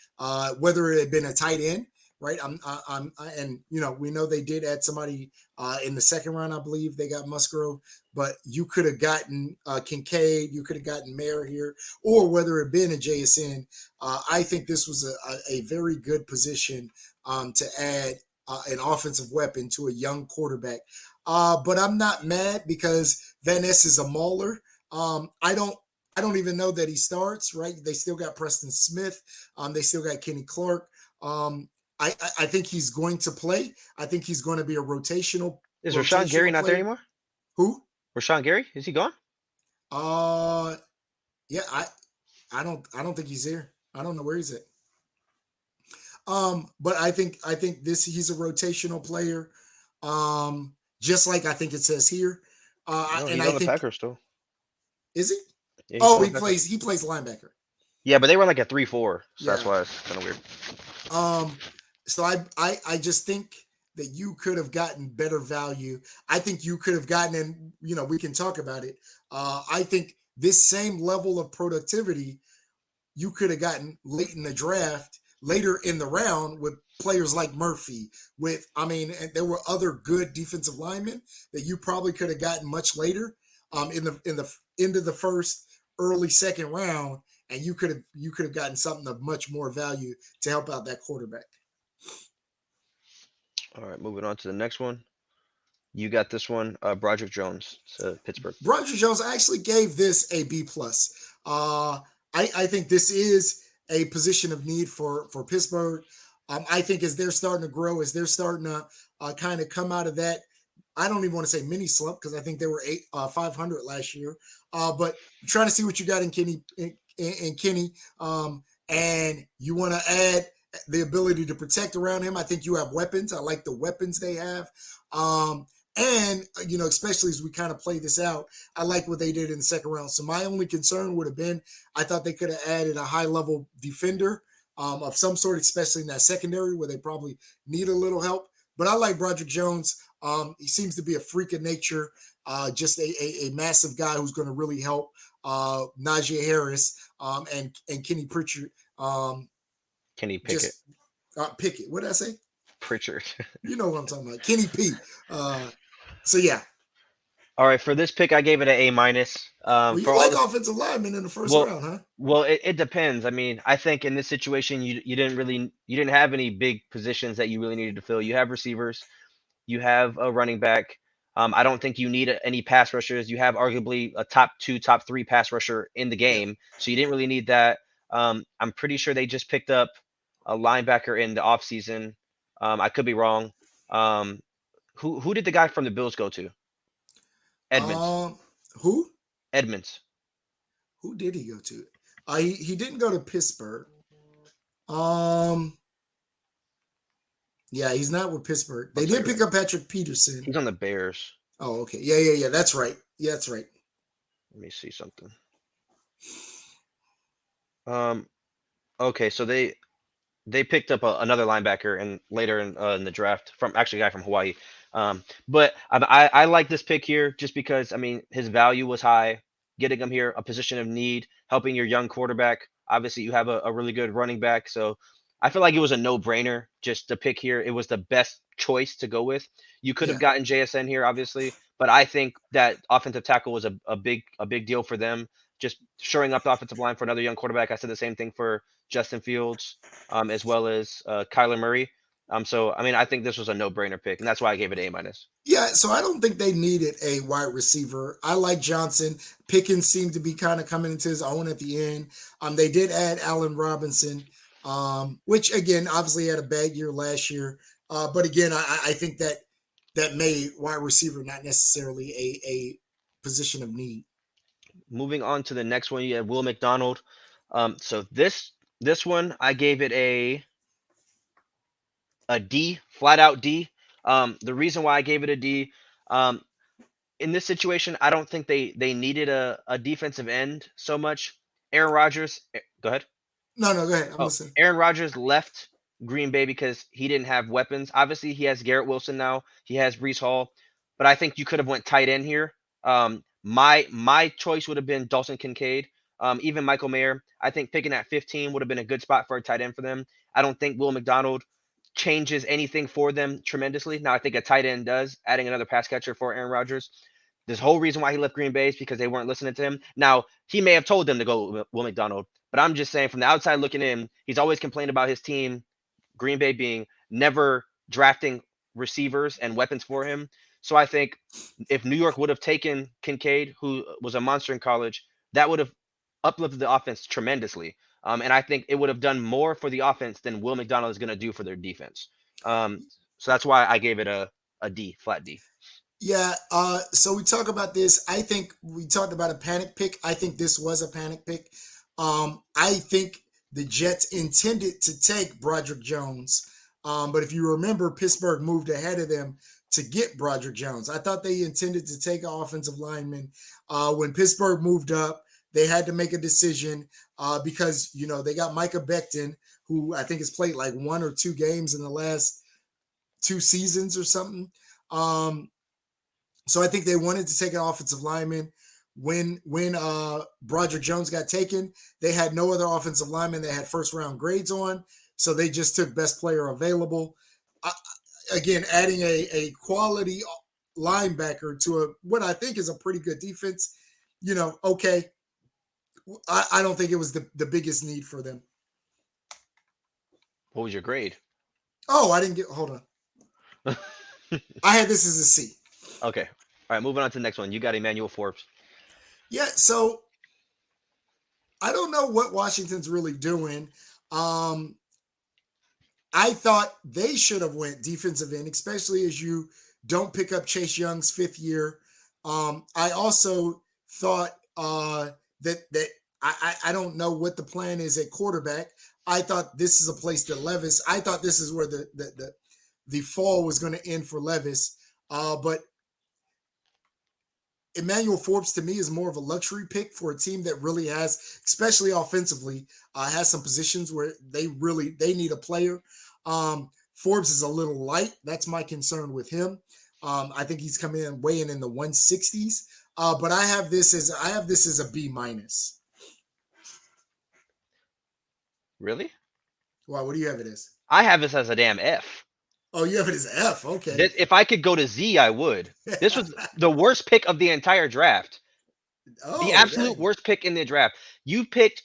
whether it had been a tight end, right? And we know they did add somebody in the second round, I believe they got Musgrove, but you could have gotten Kincaid, you could have gotten Mayer here, or whether it had been a JSN. I think this was a very good position to add an offensive weapon to a young quarterback. But I'm not mad because Van Ness is a mauler. I don't even know that he starts. Right? They still got Preston Smith. They still got Kenny Clark. I think he's going to play. I think he's going to be a rotational Is Rashawn Gary rotational not there player. anymore? Who? Rashawn Gary, is he gone? Uh, yeah. I don't think he's here. I don't know where he's at. But I think this he's a rotational player. just like I think it says here. No, And he's I on the think Packers still. is he? Yeah, he's Oh, still on the Packers. he plays linebacker. Yeah, but they were like a 3-4, so that's Yeah. why it's kind of weird. Um, so I just think that you could have gotten better value. I think you could have gotten, and we can talk about it. I think this same level of productivity you could have gotten late in the draft, later in the round with players like Murphy. And there were other good defensive linemen that you probably could have gotten much later, in the end of the first, early second round, and you could have gotten something of much more value to help out that quarterback. All right, moving on to the next one. You got this one, Broderick Jones to Pittsburgh. Broderick Jones, I actually gave this a B plus. I think this is a position of need for Pittsburgh. I think as they're starting to grow, as they're starting to kind of come out of that, I don't even want to say mini slump because I think they were 500 last year. But trying to see what you got in Kenny, in Kenny, and you want to add the ability to protect around him. I think you have weapons. I like the weapons they have. And especially as we kind of play this out, I like what they did in the second round. So my only concern would have been, I thought they could have added a high level defender of some sort, especially in that secondary where they probably need a little help. But I like Broderick Jones. He seems to be a freak of nature, just a massive guy who's going to really help Najee Harris and Kenny Pritchard. Kenny Pickett. Just Pickett. What did I say? Pritchard. You know what I'm talking about. Kenny P. So yeah. All right, for this pick, I gave it an A minus. Well, For you all like the offensive linemen in the first well, round, huh? it depends. I mean, I think in this situation, you didn't have any big positions that you really needed to fill. You have receivers, you have a running back. I don't think you need any pass rushers. You have arguably a top two, top three pass rusher in the Yeah. game, so you didn't really need that. I'm pretty sure they just picked up a linebacker in the offseason. I could be wrong. Um, who did the guy from the Bills go to? Edmonds. Um, who? Edmonds. Who did he go to? He didn't go to Pittsburgh. Um, yeah, he's not with Pittsburgh. I'll They tell did you pick right. up Patrick Peterson. He's on the Bears. Oh, okay. Yeah. That's right. Yeah, that's right. Let me see something. Um, okay, so they picked up another linebacker and later in the draft from actually a guy from Hawaii. But I like this pick here just because I mean his value was high, getting him here a position of need, helping your young quarterback. Obviously, you have a really good running back, so I feel like it was a no-brainer just to pick here. It was the best choice to go with. You could have Yeah. gotten JSN here, obviously, but I think that offensive tackle was a big deal for them. Just shoring up the offensive line for another young quarterback. I said the same thing for Justin Fields as well as Kyler Murray. So I mean, I think this was a no-brainer pick, and that's why I gave it A minus. Yeah, so I don't think they needed a wide receiver. I like Johnson. Pickens seemed to be kind of coming into his own at the end. They did add Allen Robinson, which again, obviously had a bad year last year. But again, I think that made wide receiver not necessarily a position of need. Moving on to the next one, you have Will McDonald. So this one I gave it a D, flat out D. The reason why I gave it a D, um, in this situation, I don't think they needed a defensive end so much. Aaron Rodgers, go ahead. No, go ahead. I'm Oh, listening. Aaron Rodgers left Green Bay because he didn't have weapons. Obviously, he has Garrett Wilson now. He has Brees Hall, but I think you could have went tight end here. My choice would have been Dalton Kincaid. Even Michael Mayer. I think picking at 15 would have been a good spot for a tight end for them. I don't think Will McDonald changes anything for them tremendously. Now I think a tight end does, adding another pass catcher for Aaron Rodgers. This whole reason why he left Green Bay is because they weren't listening to him. Now, he may have told them to go with Will McDonald, but I'm just saying from the outside looking in, he's always complained about his team, Green Bay being never drafting receivers and weapons for him. So I think if New York would have taken Kincaid, who was a monster in college, that would have uplifted the offense tremendously. And I think it would have done more for the offense than Will McDonald is going to do for their defense. Um, so that's why I gave it a D, flat D. Yeah, so we talk about this. I think we talked about a panic pick. I think this was a panic pick. I think the Jets intended to take Broderick Jones. But if you remember, Pittsburgh moved ahead of them to get Broderick Jones. I thought they intended to take an offensive lineman. When Pittsburgh moved up, they had to make a decision because they got Micah Becton, who I think has played like 1 or 2 games in the last 2 seasons or something. So I think they wanted to take an offensive lineman. When Broderick Jones got taken, they had no other offensive lineman they had first round grades on, so they just took best player available. I, Again, adding a quality linebacker to what I think is a pretty good defense. Okay, I don't think it was the biggest need for them. What was your grade? Oh, I didn't get. Hold on, I had this as a C. Okay. All right, moving on to the next one. You got Emmanuel Forbes. Yeah, so I don't know what Washington's really doing. Um, I thought they should have went defensive end, especially as you don't pick up Chase Young's 5th year. I also thought that I don't know what the plan is at quarterback. I thought this is a place that Levis. I thought this is where the fall was going to end for Levis. But Emmanuel Forbes to me is more of a luxury pick for a team that really has, especially offensively, has some positions where they need a player. Forbes is a little light. That's my concern with him. I think he's coming in weighing in the 160s. But I have this as a B minus. Really? Wow, what do you have it as? I have this as a damn F. Oh, you have it as F. Okay. If I could go to Z, I would. This was the worst pick of the entire draft. The Oh, absolute dang. worst pick in the draft. You picked.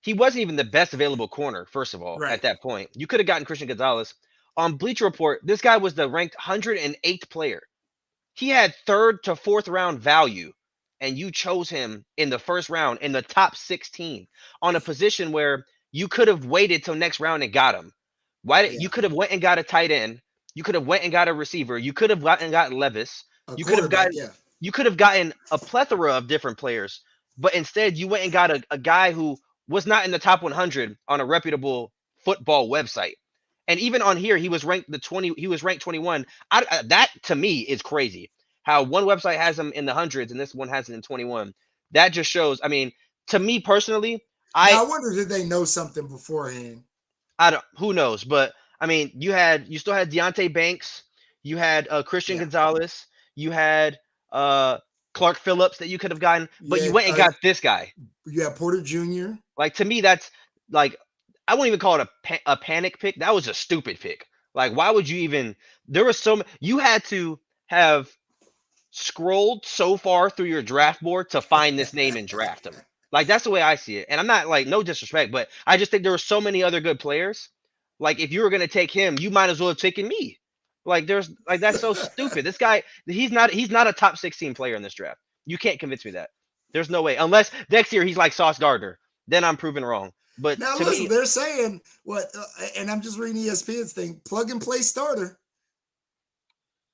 He wasn't even the best available corner. First of all, Right. at that point, you could have gotten Christian Gonzalez. On Bleacher Report, this guy was the ranked 108th player. He had 3rd to 4th round value, and you chose him in the 1st round in the top 16 on a position where you could have waited till next round and got him. Yeah. You could have went and got a tight end. You could have went and got a receiver. You could have got Levis. A You could have quarterback. gotten Yeah. you could have gotten a plethora of different players, but instead you went and got a guy who was not in the top 100 on a reputable football website. And even on here, he was ranked 21. That to me is crazy. How one website has him in the hundreds and this one has it in 21. That just shows. I mean, to me personally, I Now I wonder did they know something beforehand? I don't. Who knows? But I mean, you still had Deontay Banks, you had Christian Yeah. Gonzalez, you had uh Clark Phillips that you could have gotten, but Yeah. you went and got this guy. You have Porter Jr. Like to me, that's like I wouldn't even call it a panic pick. That was a stupid pick. Like, why would you even? There was you had to have scrolled so far through your draft board to find this name and draft him. Like that's the way I see it. And I'm not like no disrespect, but I just think there were so many other good players. Like if you were gonna take him, you might as well have taken me. Like there's like that's so stupid. This guy, he's not a top 16 player in this draft. You can't convince me that. There's no way. Unless next year he's like Sauce Gardner. Then I'm proven wrong. But Now to listen, me, they're saying what, and I'm just reading ESPN's thing: plug and play starter.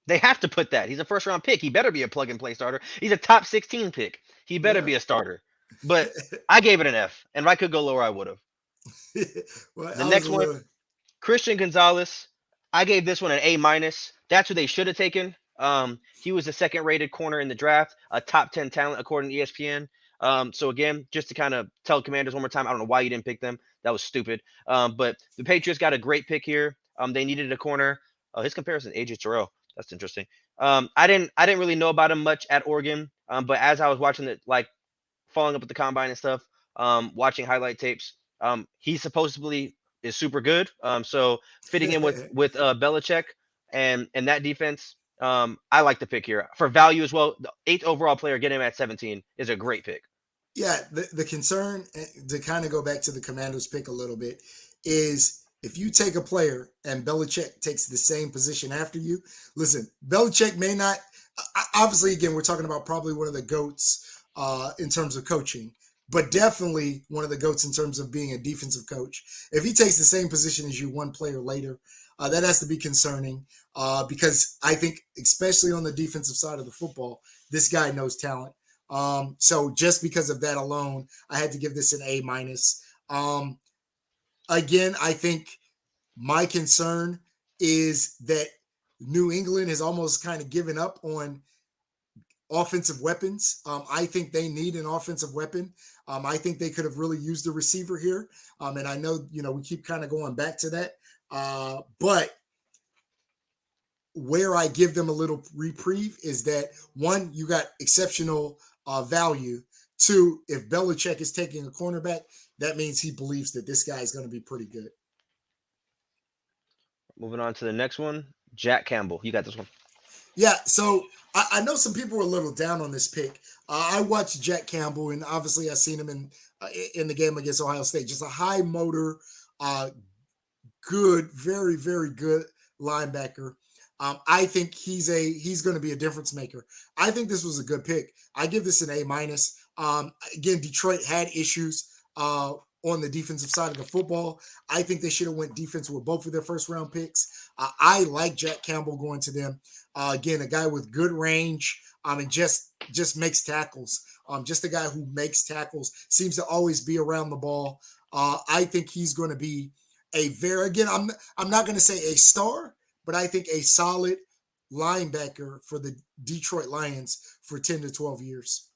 they have to put that. He's a first round pick. He better be a plug and play starter. He's a top 16 pick. He better Yeah. be a starter. But I gave it an F. And if I could go lower, I would have. Well, The I was next a one, little. Christian Gonzalez. I gave this one an A minus. That's who they should have taken. He was the second rated corner in the draft, a top 10 talent according to ESPN. So again, just to kind of tell Commanders one more time, I don't know why you didn't pick them. That was stupid. But the Patriots got a great pick here. They needed a corner. His comparison, AJ Terrell. That's interesting. I didn't really know about him much at Oregon. But as I was watching it, like following up with the combine and stuff, watching highlight tapes, he supposedly is super good. So fitting in with Belichick and that defense, I like the pick here for value as well. The 8th overall player, getting him at 17 is a great pick. Yeah, the concern to kind of go back to the Commanders pick a little bit is if you take a player and Belichick takes the same position after you. Listen, Belichick may not. Obviously, again, we're talking about probably one of the goats in terms of coaching, but definitely one of the goats in terms of being a defensive coach. If he takes the same position as you one player later, that has to be concerning because I think, especially on the defensive side of the football, this guy knows talent. So just because of that alone, I had to give this an A minus. Again, I think my concern is that New England has almost kind of given up on offensive weapons. I think they need an offensive weapon. I think they could have really used the receiver here. And I know, we keep kind of going back to that. But where I give them a little reprieve is that one, you got exceptional value. Two, if Belichick is taking a cornerback, that means he believes that this guy is going to be pretty good. Moving on to the next one, Jack Campbell. You got this one. Yeah, so I know some people were a little down on this pick. I watched Jack Campbell, and obviously I seen him in the game against Ohio State. Just a high motor, uh, good, very very good linebacker. I think he's going to be a difference maker. I think this was a good pick. I give this an A minus. Again, Detroit had issues on the defensive side of the football. I think they should have went defense with both of their first round picks. I like Jack Campbell going to them. Again, a guy with good range and just makes tackles. Just a guy who makes tackles, seems to always be around the ball. I think he's going to be again, I'm not going to say a star, but I think a solid linebacker for the Detroit Lions for 10 to 12 years.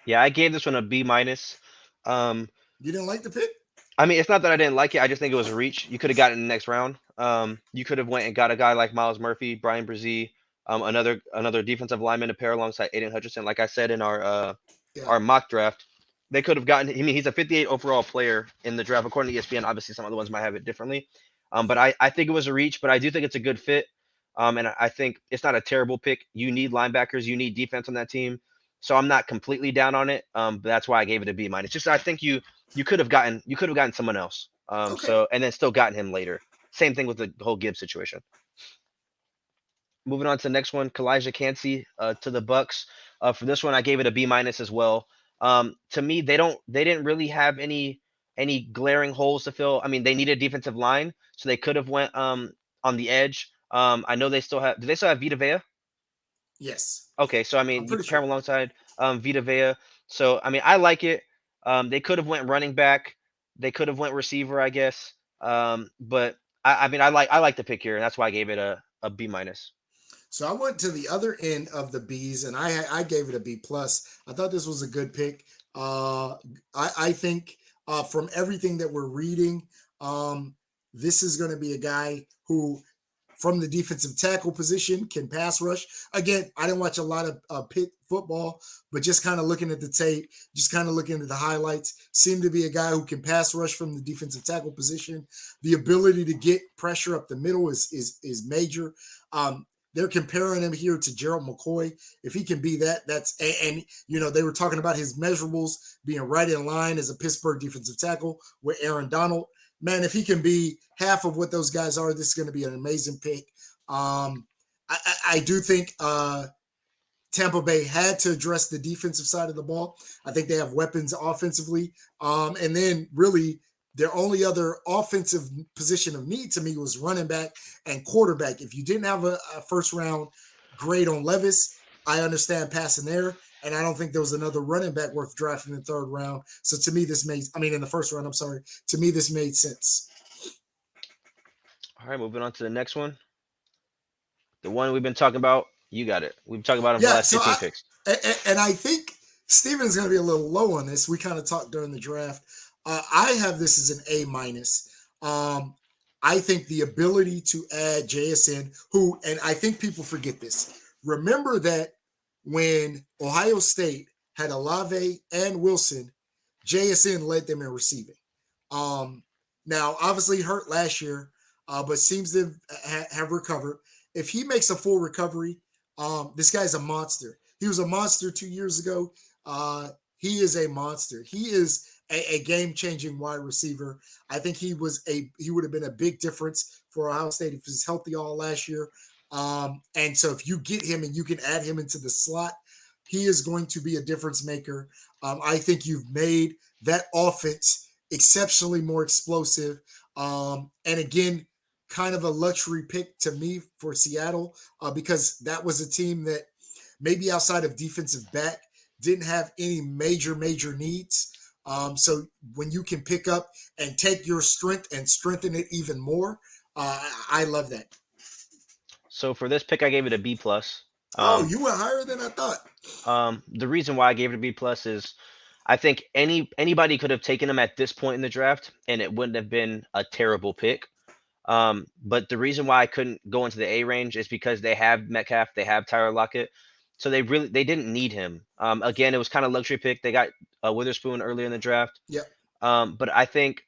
Yeah, I gave this one a B minus. You didn't like the pick? I mean, it's not that I didn't like it. I just think it was a reach. You could have gotten in the next round. You could have went and got a guy like Miles Murphy, Brian Brzee, another defensive lineman to pair alongside Aiden Hutchinson. Like I said in Yeah. our mock draft, they could have gotten. I mean, he's a 58 overall player in the draft according to ESPN. Obviously, some other ones might have it differently. But I think it was a reach. But I do think it's a good fit. And I think it's not a terrible pick. You need linebackers. You need defense on that team. So I'm not completely down on it. But that's why I gave it a B minus. Just I think you could have gotten someone else. Okay. So and then still gotten him later. Same thing with the whole Gibbs situation. Moving on to the next one, Kalijah Cansey to the Bucks. For this one, I gave it a B minus as well. To me, they didn't really have any glaring holes to fill. I mean, they needed a defensive line, so they could have went on the edge. I know they still have. Do they still have Vita Vea? Yes. Okay, so I I'm mean, you pretty pair sure. him alongside Vita Vea. So I mean, I like it. They could have went running back. They could have went receiver, I guess. But I mean, I like the pick here, and that's why I gave it a B minus. So I went to the other end of the B's, and I gave it a B plus. I thought this was a good pick. Uh, I think from everything that we're reading, this is going to be a guy who, from the defensive tackle position, can pass rush. Again, I didn't watch a lot of pit football, but just kind of looking at the tape, just kind of looking at the highlights, seemed to be a guy who can pass rush from the defensive tackle position. The ability to get pressure up the middle is major. They're comparing him here to Gerald McCoy. If he can be that, and they were talking about his measurables being right in line as a Pittsburgh defensive tackle with Aaron Donald. Man, if he can be half of what those guys are, this is going to be an amazing pick. I do think Tampa Bay had to address the defensive side of the ball. I think they have weapons offensively. And then really their only other offensive position of need to me was running back and quarterback. If you didn't have a first round grade on Levis, I understand passing there. And I don't think there was another running back worth drafting in the third round. So to me, in the first round, I'm sorry. To me, this made sense. All right, moving on to the next one. The one we've been talking about. You got it. We've been talking about him for the Yeah. last 15 picks. And I think Steven's going to be a little low on this. We kind of talked during the draft. I have this as an A minus. I think the ability to add JSN, and I think people forget this. Remember that when Ohio State had Olave and Wilson, JSN led them in receiving. Now, obviously hurt last year, but seems to have recovered. If he makes a full recovery, this guy's a monster. He was a monster 2 years ago. He is a monster. He is a game-changing wide receiver. I think he would have been a big difference for Ohio State if he's healthy all last year. And so if you get him and you can add him into the slot, he is going to be a difference maker. I think you've made that offense exceptionally more explosive. And again, kind of a luxury pick to me for Seattle because that was a team that maybe outside of defensive back didn't have any major needs. So when you can pick up and take your strength and strengthen it even more, I love that. So for this pick, I gave it a B plus. Oh, Um, you went higher than I thought. the reason why I gave it a B plus is I think anybody could have taken him at this point in the draft, and it wouldn't have been a terrible pick. But the reason why I couldn't go into the A range is because they have Metcalf, they have Tyler Lockett, so they didn't need him. Again, it was kind of luxury pick. They got Witherspoon earlier in the draft. Yep. But I think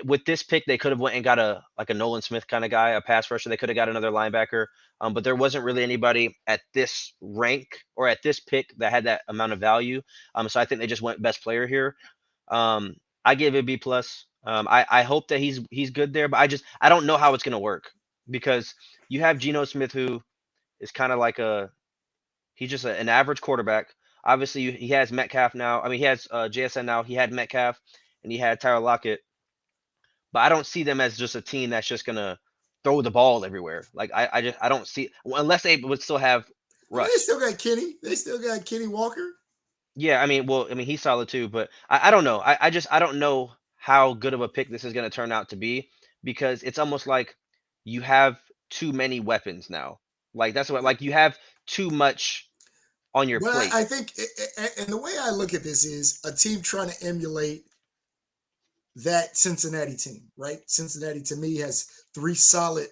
with this pick, they could have went and got a Nolan Smith kind of guy, a pass rusher. They could have got another linebacker. But there wasn't really anybody at this rank or at this pick that had that amount of value. So I think they just went best player here. I gave it a B plus. I hope that he's good there, but I don't know how it's gonna work because you have Geno Smith who is kind of like he's just an average quarterback. Obviously, he has Metcalf now. I mean, he has JSN now. He had Metcalf and he had Tyler Lockett, but I don't see them as just a team that's just gonna throw the ball everywhere. Like I don't see unless they would still have I mean, they Russ. still got Kenny. They still got Kenny Walker. Yeah, I mean, well, I mean, he's solid too, but I don't know. I don't know how good of a pick this is going to turn out to be because it's almost like you have too many weapons now. Like that's what like you have too much on your But plate. I think, and the way I look at this is a team trying to emulate that Cincinnati team, right? Cincinnati to me has three solid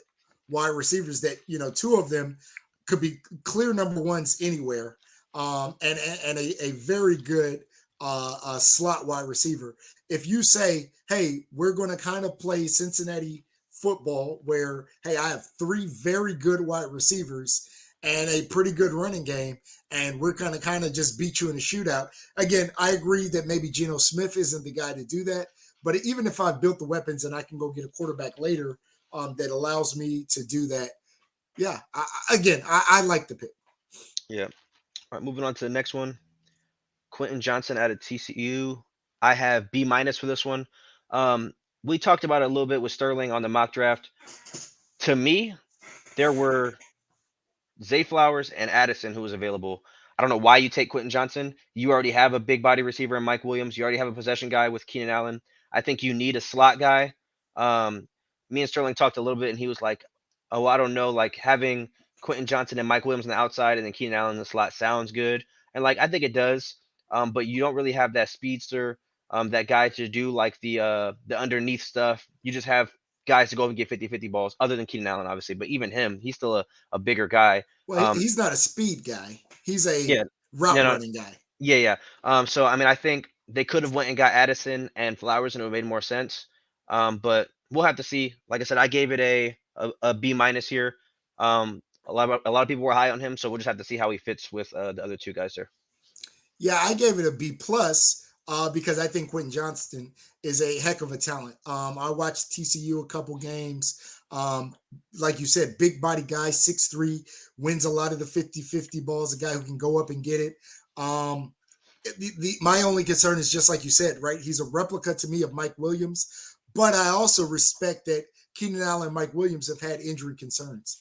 wide receivers that, two of them could be clear number ones anywhere, and a very good slot wide receiver. If you say, hey, we're going to kind of play Cincinnati football where, hey, I have three very good wide receivers and a pretty good running game, and we're going to kind of just beat you in a shootout. Again, I agree that maybe Geno Smith isn't the guy to do that. But even if I've built the weapons and I can go get a quarterback later that allows me to do that, yeah, I like the pick. Yeah. All right, moving on to the next one. Quentin Johnson out of TCU. I have B minus for this one. We talked about it a little bit with Sterling on the mock draft. To me, there were Zay Flowers and Addison, who was available. I don't know why you take Quentin Johnson. You already have a big body receiver in Mike Williams. You already have a possession guy with Keenan Allen. I think you need a slot guy. Um, Me and Sterling talked a little bit, and he was like, "Oh, I don't know. Like having Quentin Johnson and Mike Williams on the outside, and then Keenan Allen in the slot sounds good." And like I think it does, but you don't really have that speedster, that guy to do like the underneath stuff. You just have guys to go and get 50-50 balls, other than Keenan Allen, obviously. But even him, he's still a bigger guy. Well, Um, he's not a speed guy. He's a yeah, route no, no, running guy. yeah, yeah. So I mean, I think they could have went and got Addison and Flowers, and it would have made more sense. But we'll have to see. Like I said, I gave it a B minus here. A lot of people were high on him, so we'll just have to see how he fits with the other two guys there. Yeah, I gave it a B plus because I think Quentin Johnston is a heck of a talent. I watched TCU a couple games. Like you said, big body guy, 6'3", wins a lot of the 50-50 balls, a guy who can go up and get it. Um, my only concern is just like you said, right? He's a replica to me of Mike Williams, but I also respect that Keenan Allen and Mike Williams have had injury concerns.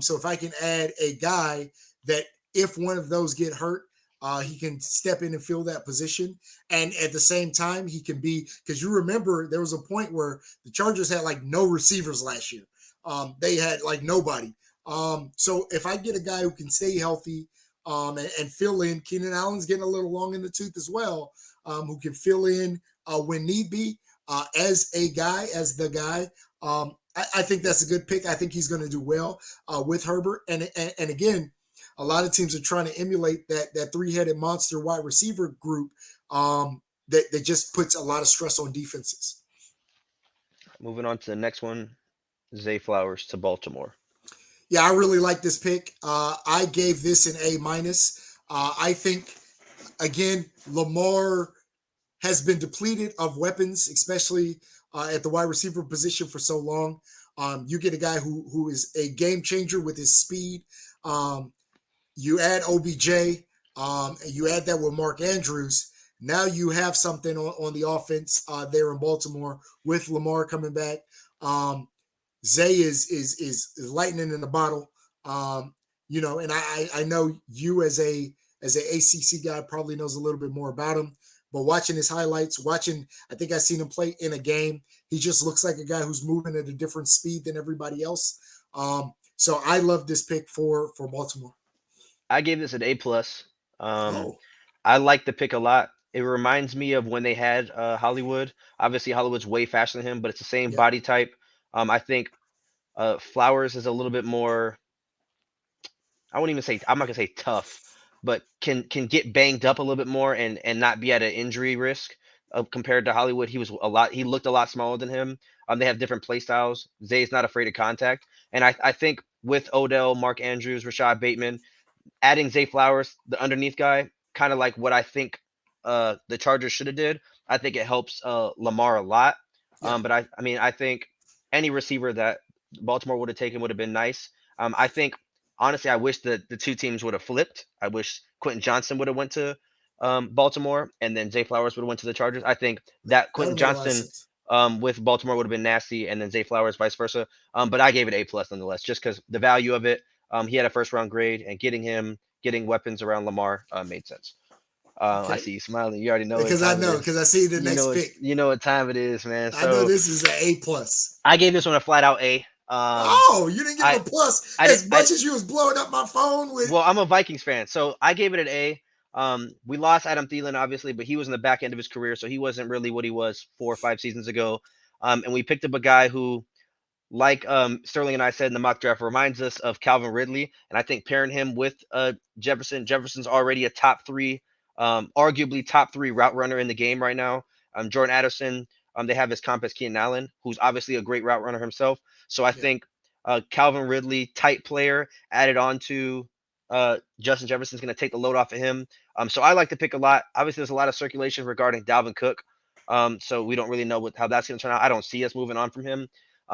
So if I can add a guy that if one of those get hurt, he can step in and fill that position. And at the same time, he can be, because you remember there was a point where the Chargers had like no receivers last year. They had like nobody. So if I get a guy who can stay healthy and fill in, Keenan Allen's getting a little long in the tooth as well, who can fill in when need be as the guy. I think that's a good pick. I think he's going to do well with Herbert. And again, a lot of teams are trying to emulate that three-headed monster wide receiver group that just puts a lot of stress on defenses. Moving on to the next one, Zay Flowers to Baltimore. Yeah, I really like this pick. I gave this an A minus. I think again, Lamar has been depleted of weapons, especially at the wide receiver position for so long. You get a guy who is a game changer with his speed. You add OBJ, and you add that with Mark Andrews. Now you have something on the offense there in Baltimore with Lamar coming back. Zay is lightning in the bottle. And I know you as a ACC guy probably knows a little bit more about him. But watching his highlights, I think I seen him play in a game. He just looks like a guy who's moving at a different speed than everybody else. So I love this pick for Baltimore. I gave this an A plus. Um, Oh, I like the pick a lot. It reminds me of when they had Hollywood. Obviously, Hollywood's way faster than him, but it's the same yep, body type. I think Flowers is a little bit more. I wouldn't even say I'm not gonna say tough, but can get banged up a little bit more and not be at an injury risk compared to Hollywood. He was a lot. He looked a lot smaller than him. They have different play styles. Zay's not afraid of contact, and I think with Odell, Mark Andrews, Rashad Bateman, adding Zay Flowers, the underneath guy, kind of like what I think the Chargers should have did. I think it helps Lamar a lot. yeah, But I mean, I think any receiver that Baltimore would have taken would have been nice. I think honestly, I wish that the two teams would have flipped. I wish Quentin Johnson would have went to Baltimore, and then Zay Flowers would have went to the Chargers. I think that that would Quentin have made a lot of Johnson sense. with Baltimore would have been nasty, and then Zay Flowers vice versa. But I gave it A plus nonetheless, just because the value of it. He had a first round grade, and getting weapons around Lamar made sense. I Okay, see you smiling. You already know what because I time it know is. because I see the next pick. You know what time it is, man. I know So this is an A plus. I gave this one a flat out A. Oh, you didn't give I it a plus I did as I much as you was blowing up my phone with. well, I'm a Vikings fan, so I gave it an A. We lost Adam Thielen, obviously, but he was in the back end of his career, so he wasn't really what he was 4 or 5 seasons ago. And we picked up a guy who like Sterling and I said in the mock draft, reminds us of Calvin Ridley. And I think pairing him with Jefferson's already a top three, arguably top three route runner in the game right now. Jordan Addison, they have his comp as Keenan Allen, who's obviously a great route runner himself. So I Yeah, think Calvin Ridley, tight player, added on to Justin Jefferson's going to take the load off of him. So I like to pick a lot. Obviously, there's a lot of circulation regarding Dalvin Cook. So we don't really know how that's going to turn out. I don't see us moving on from him.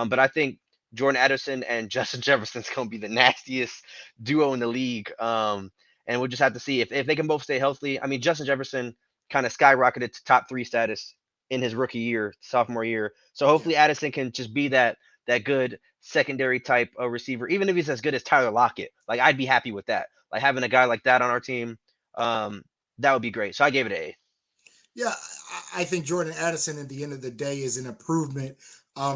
But I think Jordan Addison and Justin Jefferson's going to be the nastiest duo in the league. And we'll just have to see if they can both stay healthy. I mean, Justin Jefferson kind of skyrocketed to top three status in his rookie year, sophomore year. So yeah. hopefully Addison can just be that good secondary type of receiver, even if he's as good as Tyler Lockett. Like I'd be happy with that. Like having a guy like that on our team, um, that would be great. So I gave it an A. Yeah, I think Jordan Addison at the end of the day is an improvement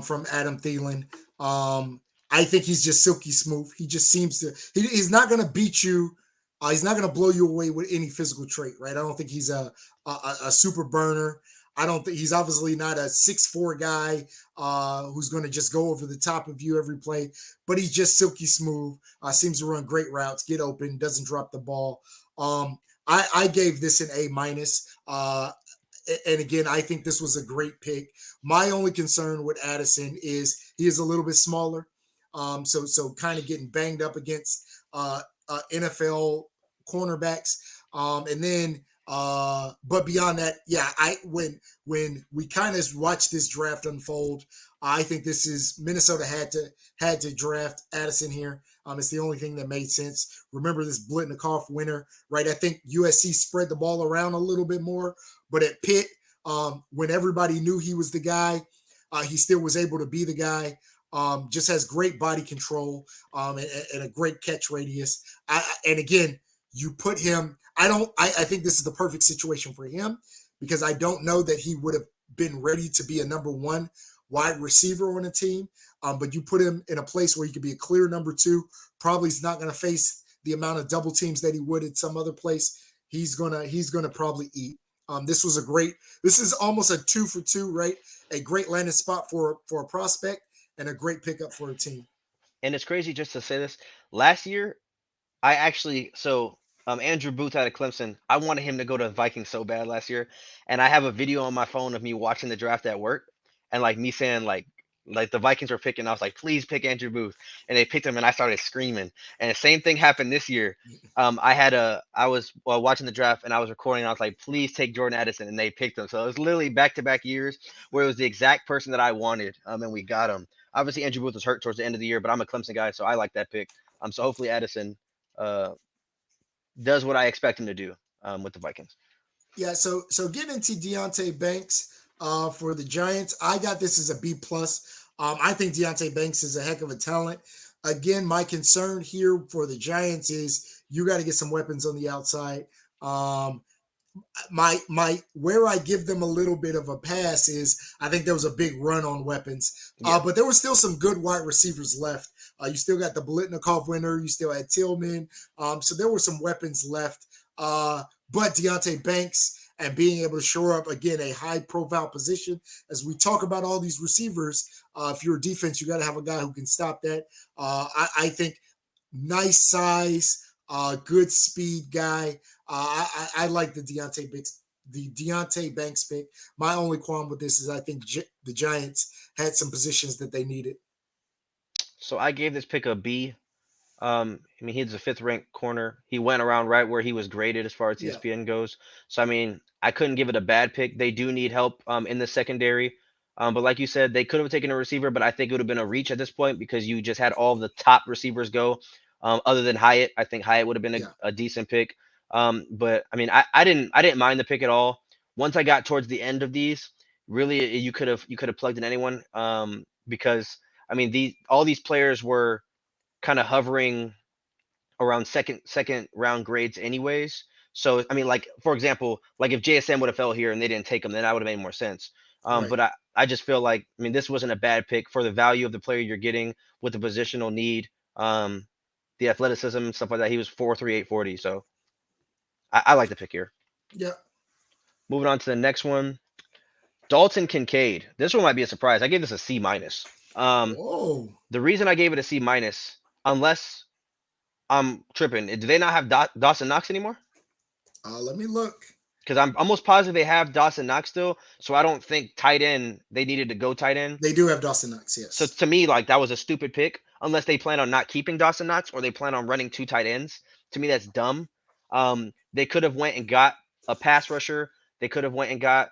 from Adam Thielen. I think he's just silky smooth. He just seems to. He's not going to beat you. He's not going to blow you away with any physical trait, right? I don't think he's a super burner. I don't think he's obviously not a 6'4" guy who's going to just go over the top of you every play, but he's just silky smooth. Seems to run great routes, get open, doesn't drop the ball. I gave this an A minus. And again, I think this was a great pick. My only concern with Addison is he is a little bit smaller, so kind of getting banged up against NFL cornerbacks, and then but beyond that, yeah, I when we kind of watch this draft unfold, I think this is Minnesota had to draft Addison here. It's the only thing that made sense. Remember this Blitnikoff winner, right? I think USC spread the ball around a little bit more, but at Pitt, when everybody knew he was the guy, he still was able to be the guy. Just has great body control and a great catch radius. And again, you put him. I don't. I think this is the perfect situation for him because I don't know that he would have been ready to be a number one wide receiver on a team. But you put him in a place where he could be a clear number two. Probably he's not going to face the amount of double teams that he would at some other place. He's gonna probably eat. This was a great. This is almost a 2 for 2, right? A great landing spot for a prospect and a great pickup for a team. And it's crazy just to say this. Last year, I actually Andrew Booth out of Clemson. I wanted him to go to the Vikings so bad last year, and I have a video on my phone of me watching the draft at work, and like me saying like the Vikings were picking. I was like, please pick Andrew Booth, and they picked him, and I started screaming. And the same thing happened this year. I was watching the draft, and I was recording. And I was like, please take Jordan Addison, and they picked him. So it was literally back to back years where it was the exact person that I wanted, and we got him. Obviously, Andrew Booth was hurt towards the end of the year, but I'm a Clemson guy, so I like that pick. So hopefully Addison uh, does what I expect him to do with the Vikings. Yeah, so getting into Deontay Banks for the Giants, I got this as a B plus. I think Deontay Banks is a heck of a talent. Again, my concern here for the Giants is you got to get some weapons on the outside. Um, my where I give them a little bit of a pass is I think there was a big run on weapons, Yeah. but there were still some good wide receivers left. You still got the Bolitnikov winner. You still had Tillman. So there were some weapons left. But Deonte Banks and being able to shore up again a high profile position as we talk about all these receivers. If you're a defense, you got to have a guy who can stop that. I think nice size, good speed guy. I like the Deontay Banks pick. My only qualm with this is I think the Giants had some positions that they needed. So I gave this pick a B. I mean, he's a fifth ranked corner. He went around right where he was graded as far as Yeah, ESPN goes. So I mean, I couldn't give it a bad pick. They do need help in the secondary. But like you said, they could have taken a receiver, but I think it would have been a reach at this point because you just had all the top receivers go. Other than Hyatt, I think Hyatt would have been yeah, a decent pick. But I mean, I didn't mind the pick at all. Once I got towards the end of these, really you could have plugged in anyone. Because I mean these all these players were kind of hovering around second round grades anyways. So I mean, like for example, like if JSM would have fell here and they didn't take him, then that would have made more sense. right. But I just feel like I mean this wasn't a bad pick for the value of the player you're getting with the positional need, the athleticism stuff like that. He was 4.38 40, so I like the pick here. Yeah. Moving on to the next one, Dalton Kincaid. This one might be a surprise. I gave this a C minus. Whoa. The reason I gave it a C minus, unless I'm tripping, do they not have Dawson Knox anymore? Let me look. Because I'm almost positive they have Dawson Knox still. So I don't think tight end they needed to go tight end. They do have Dawson Knox. So Yes. to me, like that was a stupid pick, unless they plan on not keeping Dawson Knox or they plan on running two tight ends. To me, that's dumb. They could have went and got a pass rusher. They could have went and got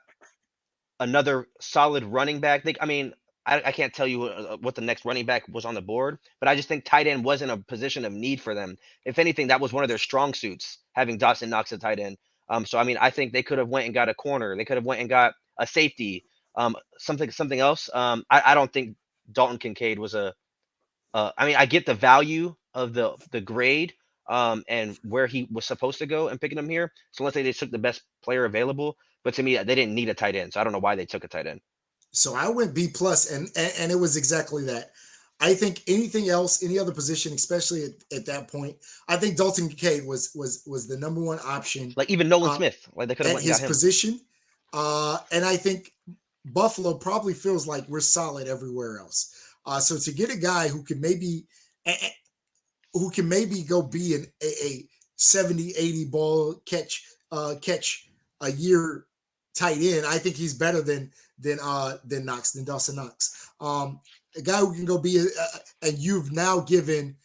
another solid running back. I mean, I can't tell you what the next running back was on the board, but I just think tight end wasn't a position of need for them. If anything, that was one of their strong suits, having Dawson Knox at tight end. So I mean, I think they could have went and got a corner. They could have went and got a safety, something else. I don't think Dalton Kincaid was a. I mean, I get the value of the grade, and where he was supposed to go and picking him here. So let's say they took the best player available, but to me, they didn't need a tight end. So I don't know why they took a tight end. So I went B plus, and it was exactly that. I think anything else, any other position, especially at that point, I think Dalton Kincaid was the number one option Like even Nolan um, Smith, like they could have at went and got his him. position, and I think Buffalo probably feels like we're solid everywhere else. So to get a guy who can maybe go be a 70, 80 ball catch a year tight end, I think he's better than Knox, than Dawson Knox. A guy who can go be and you've now given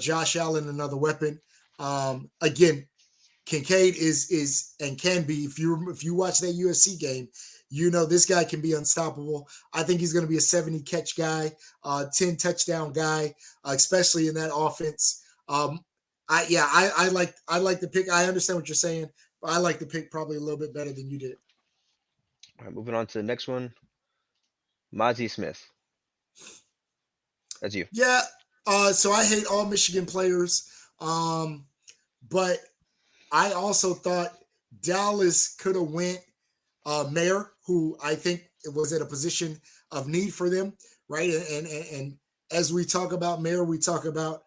Josh Allen another weapon. Again, Kincaid is and can be, if you watch that USC game, you know this guy can be unstoppable. I think he's going to be a 70 catch guy, 10 touchdown guy, especially in that offense. I like the pick. I understand what you're saying, but I like the pick probably a little bit better than you did. All right, moving on to the next one, Mozzie Smith. That's you. Yeah. So I hate all Michigan players, but I also thought Dallas could have went Mayer, who I think was at a position of need for them, right? And as we talk about Mayer, we talk about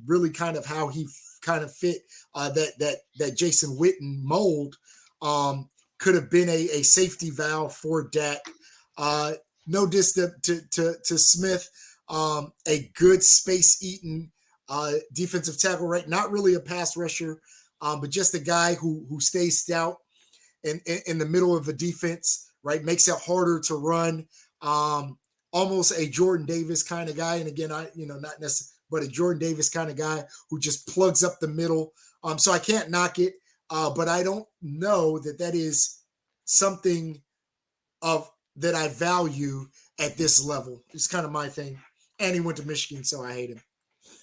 really kind of how he kind of fit that Jason Witten mold. Could have been a safety valve for Dak. No diss to Smith, a good space eating defensive tackle, right? Not really a pass rusher, but just a guy who stays stout in the middle of a defense, right? Makes it harder to run. Almost a Jordan Davis kind of guy. And again, not necessarily, but a Jordan Davis kind of guy who just plugs up the middle. So I can't knock it, but I don't know that is something of that I value at this level. It's kind of my thing. And he went to Michigan, so I hate him.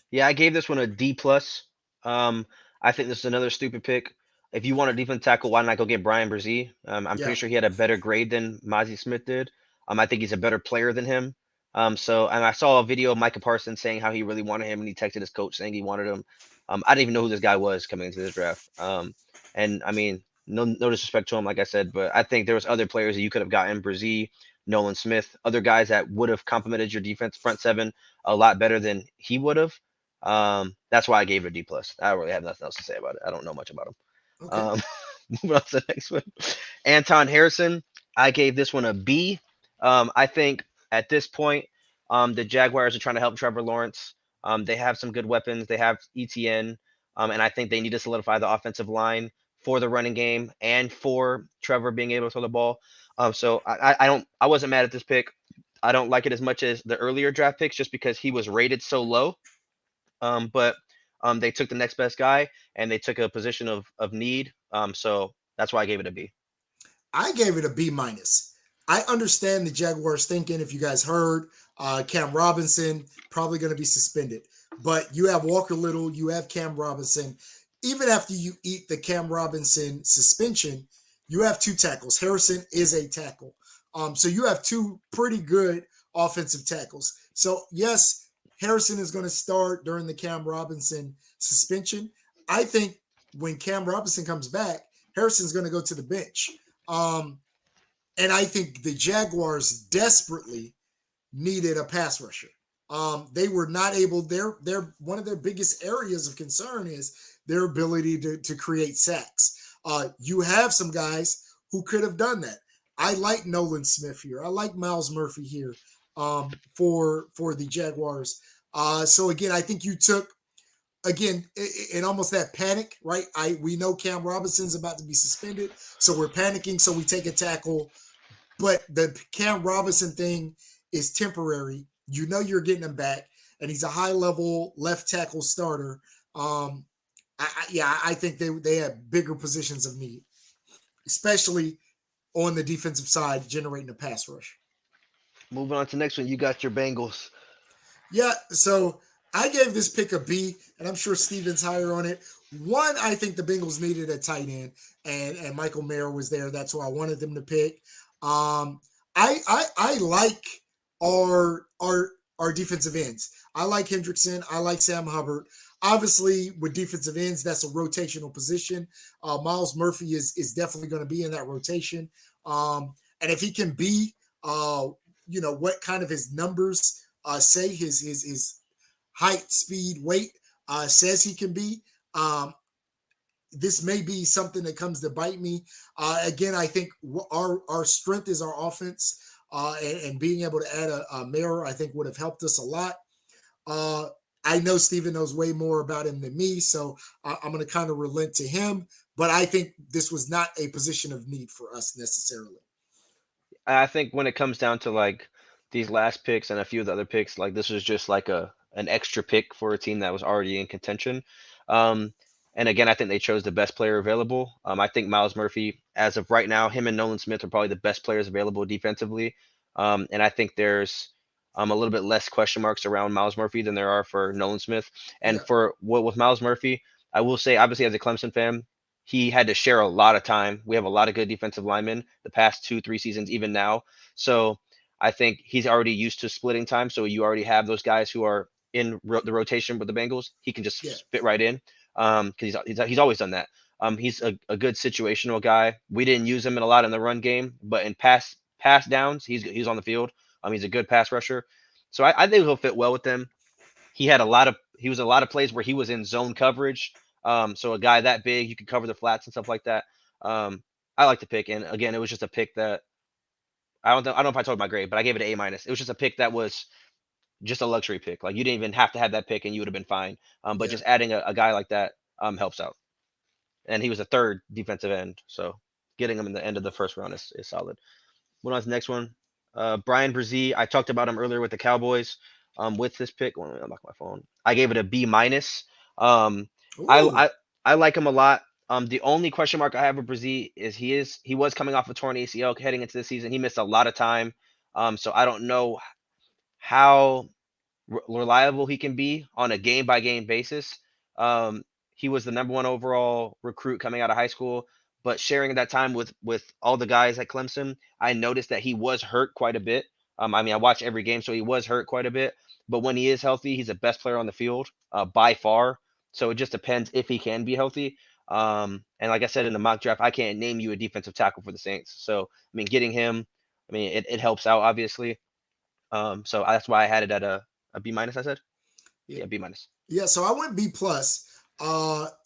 Yeah, I gave this one a D plus. I think this is another stupid pick. If you want a defense tackle, why not go get Brian Brzee? I'm Yeah. pretty sure he had a better grade than Mozzie Smith did. I think he's a better player than him. And I saw a video of Micah Parsons saying how he really wanted him, and he texted his coach saying he wanted him. I didn't even know who this guy was coming into this draft. And I mean, no disrespect to him, like I said, but I think there was other players that you could have gotten. Brzee, Nolan Smith, other guys that would have complemented your defense front seven a lot better than he would have. That's why I gave it a D plus. I don't really have nothing else to say about it. I don't know much about him. Okay. Um, moving on to the next one. Anton Harrison, I gave this one a B. I think at this point, the Jaguars are trying to help Trevor Lawrence. They have some good weapons. They have ETN, and I think they need to solidify the offensive line for the running game and for Trevor being able to throw the ball. So I wasn't mad at this pick. I don't like it as much as the earlier draft picks just because he was rated so low. But they took the next best guy and they took a position of need. So that's why I gave it a B. I gave it a B minus. I understand the Jaguars thinking, if you guys heard, Cam Robinson probably going to be suspended. But you have Walker Little, you have Cam Robinson. Even after you eat the Cam Robinson suspension, you have two tackles. Harrison is a tackle. So you have two pretty good offensive tackles. So, yes, Harrison is going to start during the Cam Robinson suspension. I think when Cam Robinson comes back, Harrison's going to go to the bench. Um, and I think the Jaguars desperately needed a pass rusher. They were not able. Their one of their biggest areas of concern is their ability to create sacks. You have some guys who could have done that. I like Nolan Smith here. I like Miles Murphy here for the Jaguars. So again, I think you took again in almost that panic, right? We know Cam Robinson's about to be suspended, so we're panicking, so we take a tackle. But the Cam Robinson thing is temporary. You know you're getting him back, and he's a high level left tackle starter. I think they have bigger positions of need, especially on the defensive side, generating a pass rush. Moving on to the next one, you got your Bengals. Yeah, so I gave this pick a B, and I'm sure Steven's higher on it. One, I think the Bengals needed a tight end, and Michael Mayer was there. That's who I wanted them to pick. Um, I like our defensive ends. I like Hendrickson. I like Sam Hubbard. Obviously, with defensive ends, that's a rotational position. Miles Murphy is definitely going to be in that rotation. And if he can be, what kind of his numbers say his height, speed, weight says he can be. This may be something that comes to bite me. Again, I think our strength is our offense, and being able to add a mirror, I think would have helped us a lot. Uh, I know Steven knows way more about him than me, so I'm going to kind of relent to him. But I think this was not a position of need for us necessarily. I think when it comes down to like these last picks and a few of the other picks, like this was just like a an extra pick for a team that was already in contention. Um, and again, I think they chose the best player available. I think Miles Murphy, as of right now, him and Nolan Smith are probably the best players available defensively. And I think there's a little bit less question marks around Miles Murphy than there are for Nolan Smith. And Yeah, for what with Miles Murphy, I will say, obviously, as a Clemson fan, he had to share a lot of time. We have a lot of good defensive linemen the past 2, 3 seasons, even now. So I think he's already used to splitting time. So you already have those guys who are in the rotation with the Bengals. He can yeah, just fit right in because he's always done that. He's a good situational guy. We didn't use him in a lot in the run game, but in pass downs, he's on the field. He's a good pass rusher. So I think he'll fit well with them. He was a lot of plays where he was in zone coverage. So a guy that big, you could cover the flats and stuff like that. I like the pick, and again, it was just a pick that I don't know if I told my grade, but I gave it an A minus. It was just a pick that was just a luxury pick. Like you didn't even have to have that pick, and you would have been fine. But yeah. just adding a guy like that helps out. And he was a third defensive end, so getting him in the end of the first round is solid. Moving on to the next one. Brian Brzee, I talked about him earlier with the Cowboys. With this pick, let me unlock my phone. I gave it a B minus. Um, I, Ooh, I I like him a lot. The only question mark I have with Brzee is he was coming off a torn ACL heading into the season. He missed a lot of time. So I don't know how reliable he can be on a game by game basis. Um, he was the number one overall recruit coming out of high school, but sharing that time with all the guys at Clemson, I noticed that he was hurt quite a bit. I mean, I watched every game, so he was hurt quite a bit. But when he is healthy, he's the best player on the field by far. So it just depends if he can be healthy. And like I said in the mock draft, I can't name you a defensive tackle for the Saints. So I mean, getting him I mean, it helps out obviously. So that's why I had it at a B minus. I said, Yeah, yeah, B minus. yeah. So I went B plus.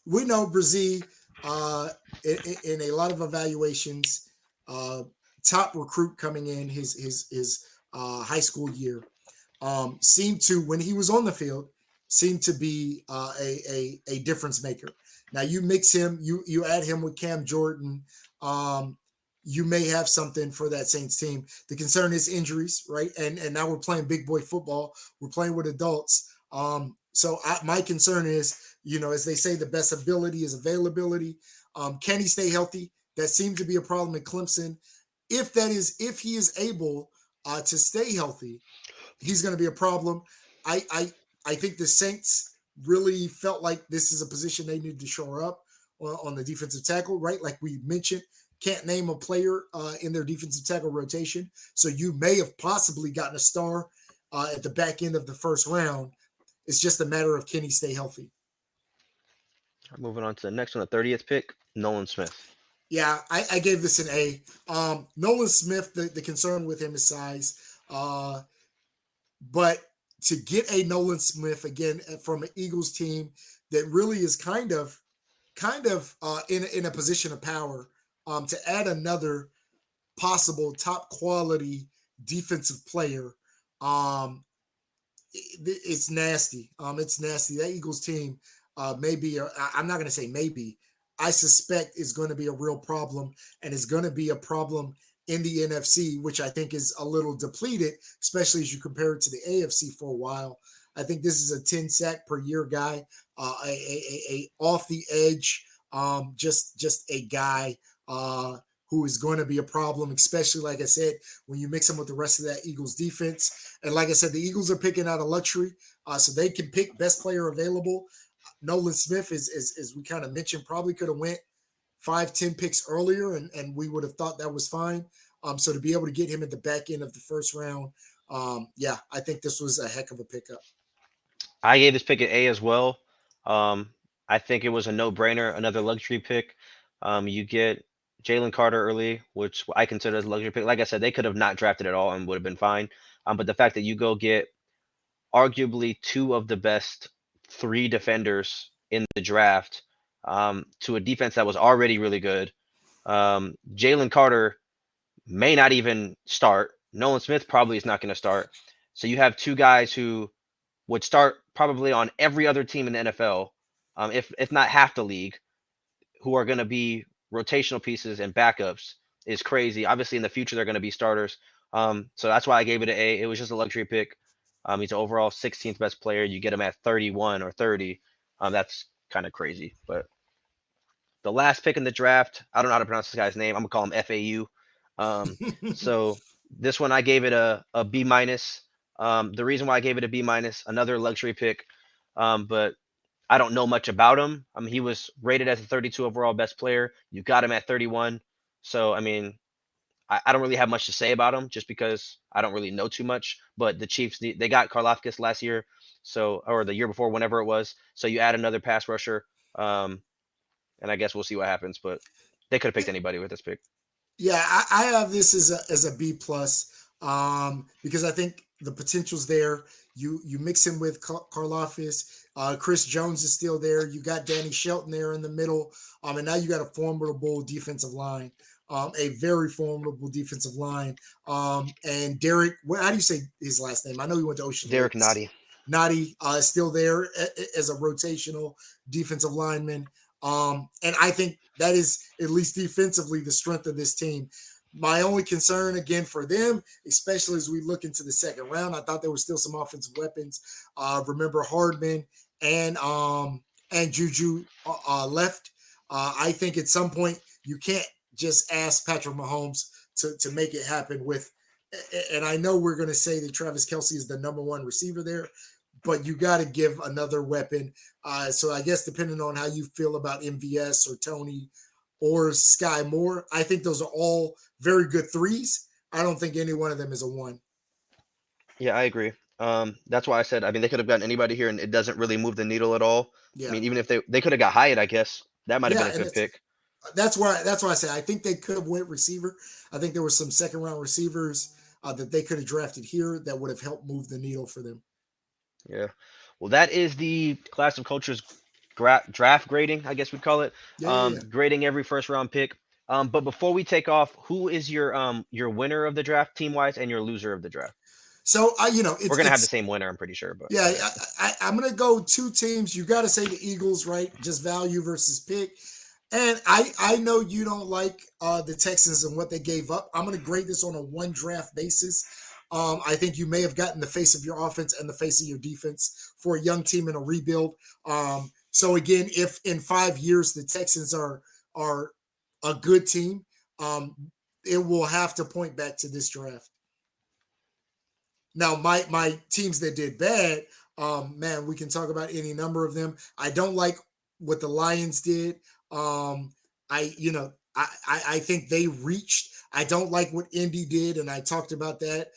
We know Brazil in a lot of evaluations, uh, top recruit coming in his high school year. Seemed to, when he was on the field, seemed to be a difference maker. Now you mix him, you add him with Cam Jordan, um, you may have something for that Saints team. The concern is injuries, right? And now we're playing big boy football. We're playing with adults. My concern is, as they say, the best ability is availability. Can he stay healthy? That seemed to be a problem in Clemson. If he is able to stay healthy, he's going to be a problem. I, I I think the Saints really felt like this is a position they need to shore up on the defensive tackle, right? Like we mentioned, can't name a player in their defensive tackle rotation, so you may have possibly gotten a star at the back end of the first round. It's just a matter of can he stay healthy. Moving on to the next one, the 30th pick, Nolan Smith. Yeah, I gave this an A. Nolan Smith, the concern with him is size. But to get a Nolan Smith again from an Eagles team that really is kind of in a position of power, to add another possible top quality defensive player, um, it's nasty. It's nasty. That Eagles team maybe I'm not going to say maybe. I suspect is going to be a real problem, and is going to be a problem in the NFC, which I think is a little depleted, especially as you compare it to the AFC for a while. I think this is a 10 sack per year guy, a off the edge, just a guy who is going to be a problem, especially like I said when you mix him with the rest of that Eagles defense. And like I said, the Eagles are picking out a luxury, so they can pick best player available. Nolan Smith is we kind of mentioned, probably could have went 5, 10 picks earlier, and we would have thought that was fine. So to be able to get him at the back end of the first round, yeah, I think this was a heck of a pickup. I gave this pick an A as well. Um, I think it was a no-brainer, another luxury pick. You get Jalen Carter early, which I consider as a luxury pick. Like I said, they could have not drafted at all and would have been fine. But the fact that you go get arguably two of the best three defenders in the draft, to a defense that was already really good. Jalen Carter may not even start. Nolan Smith probably is not going to start. So you have two guys who would start probably on every other team in the NFL, if not half the league, who are going to be rotational pieces and backups is crazy. Obviously, in the future they're going to be starters. So that's why I gave it an A. It was just a luxury pick. He's an overall 16th best player. You get him at 31 or 30. That's kind of crazy. But the last pick in the draft, I don't know how to pronounce this guy's name. I'm gonna call him FAU. So this one I gave it a B minus. The reason why I gave it a B minus, another luxury pick, but I don't know much about him. I mean, he was rated as a 32 overall best player. You got him at 31. So I mean, I don't really have much to say about him just because I don't really know too much. But the Chiefs, they got Karlaftis last year, so or the year before, whenever it was. So you add another pass rusher. And I guess we'll see what happens. But they could have picked anybody with this pick. Yeah, I have this as a B plus, because I think the potential's there. You mix him with Karlaftis. Chris Jones is still there. You got Danny Shelton there in the middle, and now you got a formidable defensive line, a very formidable defensive line. And Derek, how do you say his last name? I know he went to Ocean Derek Lakes. Nottie. Nadi is still there as a rotational defensive lineman. And I think that is, at least defensively, the strength of this team. My only concern, again, for them, especially as we look into the second round, I thought there were still some offensive weapons. Remember Hardman and Juju left. I think at some point you can't just ask Patrick Mahomes to make it happen with. And I know we're going to say that Travis Kelsey is the number one receiver there, but you got to give another weapon. So I guess depending on how you feel about MVS or Tony or Sky Moore, I think those are all very good threes. I don't think any one of them is a one. Yeah, I agree. That's why I said. I mean, they could have gotten anybody here, and it doesn't really move the needle at all. I Yeah, mean, even if they could have got Hyatt, I guess that might have been yeah, a and good pick. That's why I say I think they could have went receiver. I think there were some second round receivers that they could have drafted here that would have helped move the needle for them. Yeah. Well, that is the class of cultures draft grading, I guess we'd call it. Yeah, yeah, yeah. Grading every first round pick. But before we take off, who is your winner of the draft team wise and your loser of the draft? So I, We're gonna have the it's same winner, I'm pretty sure, but yeah. go ahead. I'm gonna go two teams. You got to say the Eagles, right? Just value versus pick. And I know you don't like the Texans and what they gave up. I'm going to grade this on a one draft basis. I think you may have gotten the face of your offense and the face of your defense for a young team in a rebuild. So again, if in 5 years the Texans are a good team, it will have to point back to this draft. Now, my teams that did bad, man, we can talk about any number of them. I don't like what the Lions did. I think they reached. I don't like what Indy did, and I talked about that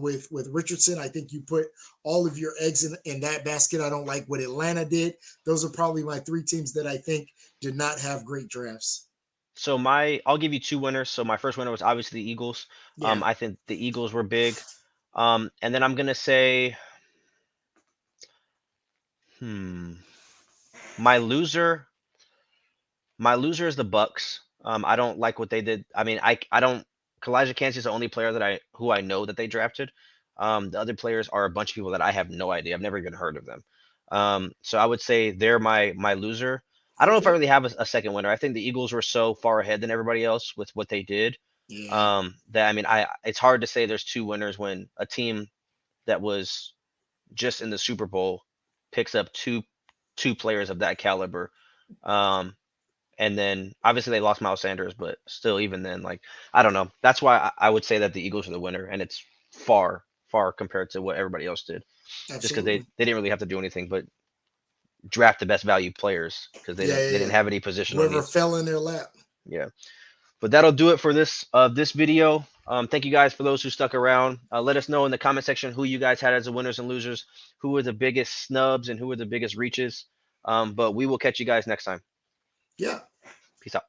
with Richardson. I think you put all of your eggs in that basket. I don't like what Atlanta did. Those are probably my three teams that I think did not have great drafts. So I'll give you two winners. So my first winner was obviously the Eagles. Yeah, I think the Eagles were big. And then I'm gonna say, hmm, my loser, my loser is the Bucks. I don't like what they did. I mean, I don't. Kalijah Kancey is the only player that I know that they drafted. The other players are a bunch of people that I have no idea. I've never even heard of them. So I would say they're my loser. I don't know if I okay, really have a second winner. I think the Eagles were so far ahead than everybody else with what they did. yeah, That I mean, it's hard to say there's two winners when a team that was just in the Super Bowl picks up two players of that caliber. Um, and then obviously they lost Miles Sanders, but still, even then, like I don't know. That's why I would say that the Eagles are the winner, and it's far compared to what everybody else did, just because absolutely. they didn't really have to do anything but draft the best value players because Yeah, they yeah, didn't yeah. have any positional Whoever needs. fell in their lap. Yeah. But that'll do it for this video. Thank you guys for those who stuck around. Let us know in the comment section who you guys had as the winners and losers, who were the biggest snubs and who were the biggest reaches. But we will catch you guys next time. Yeah. Peace out.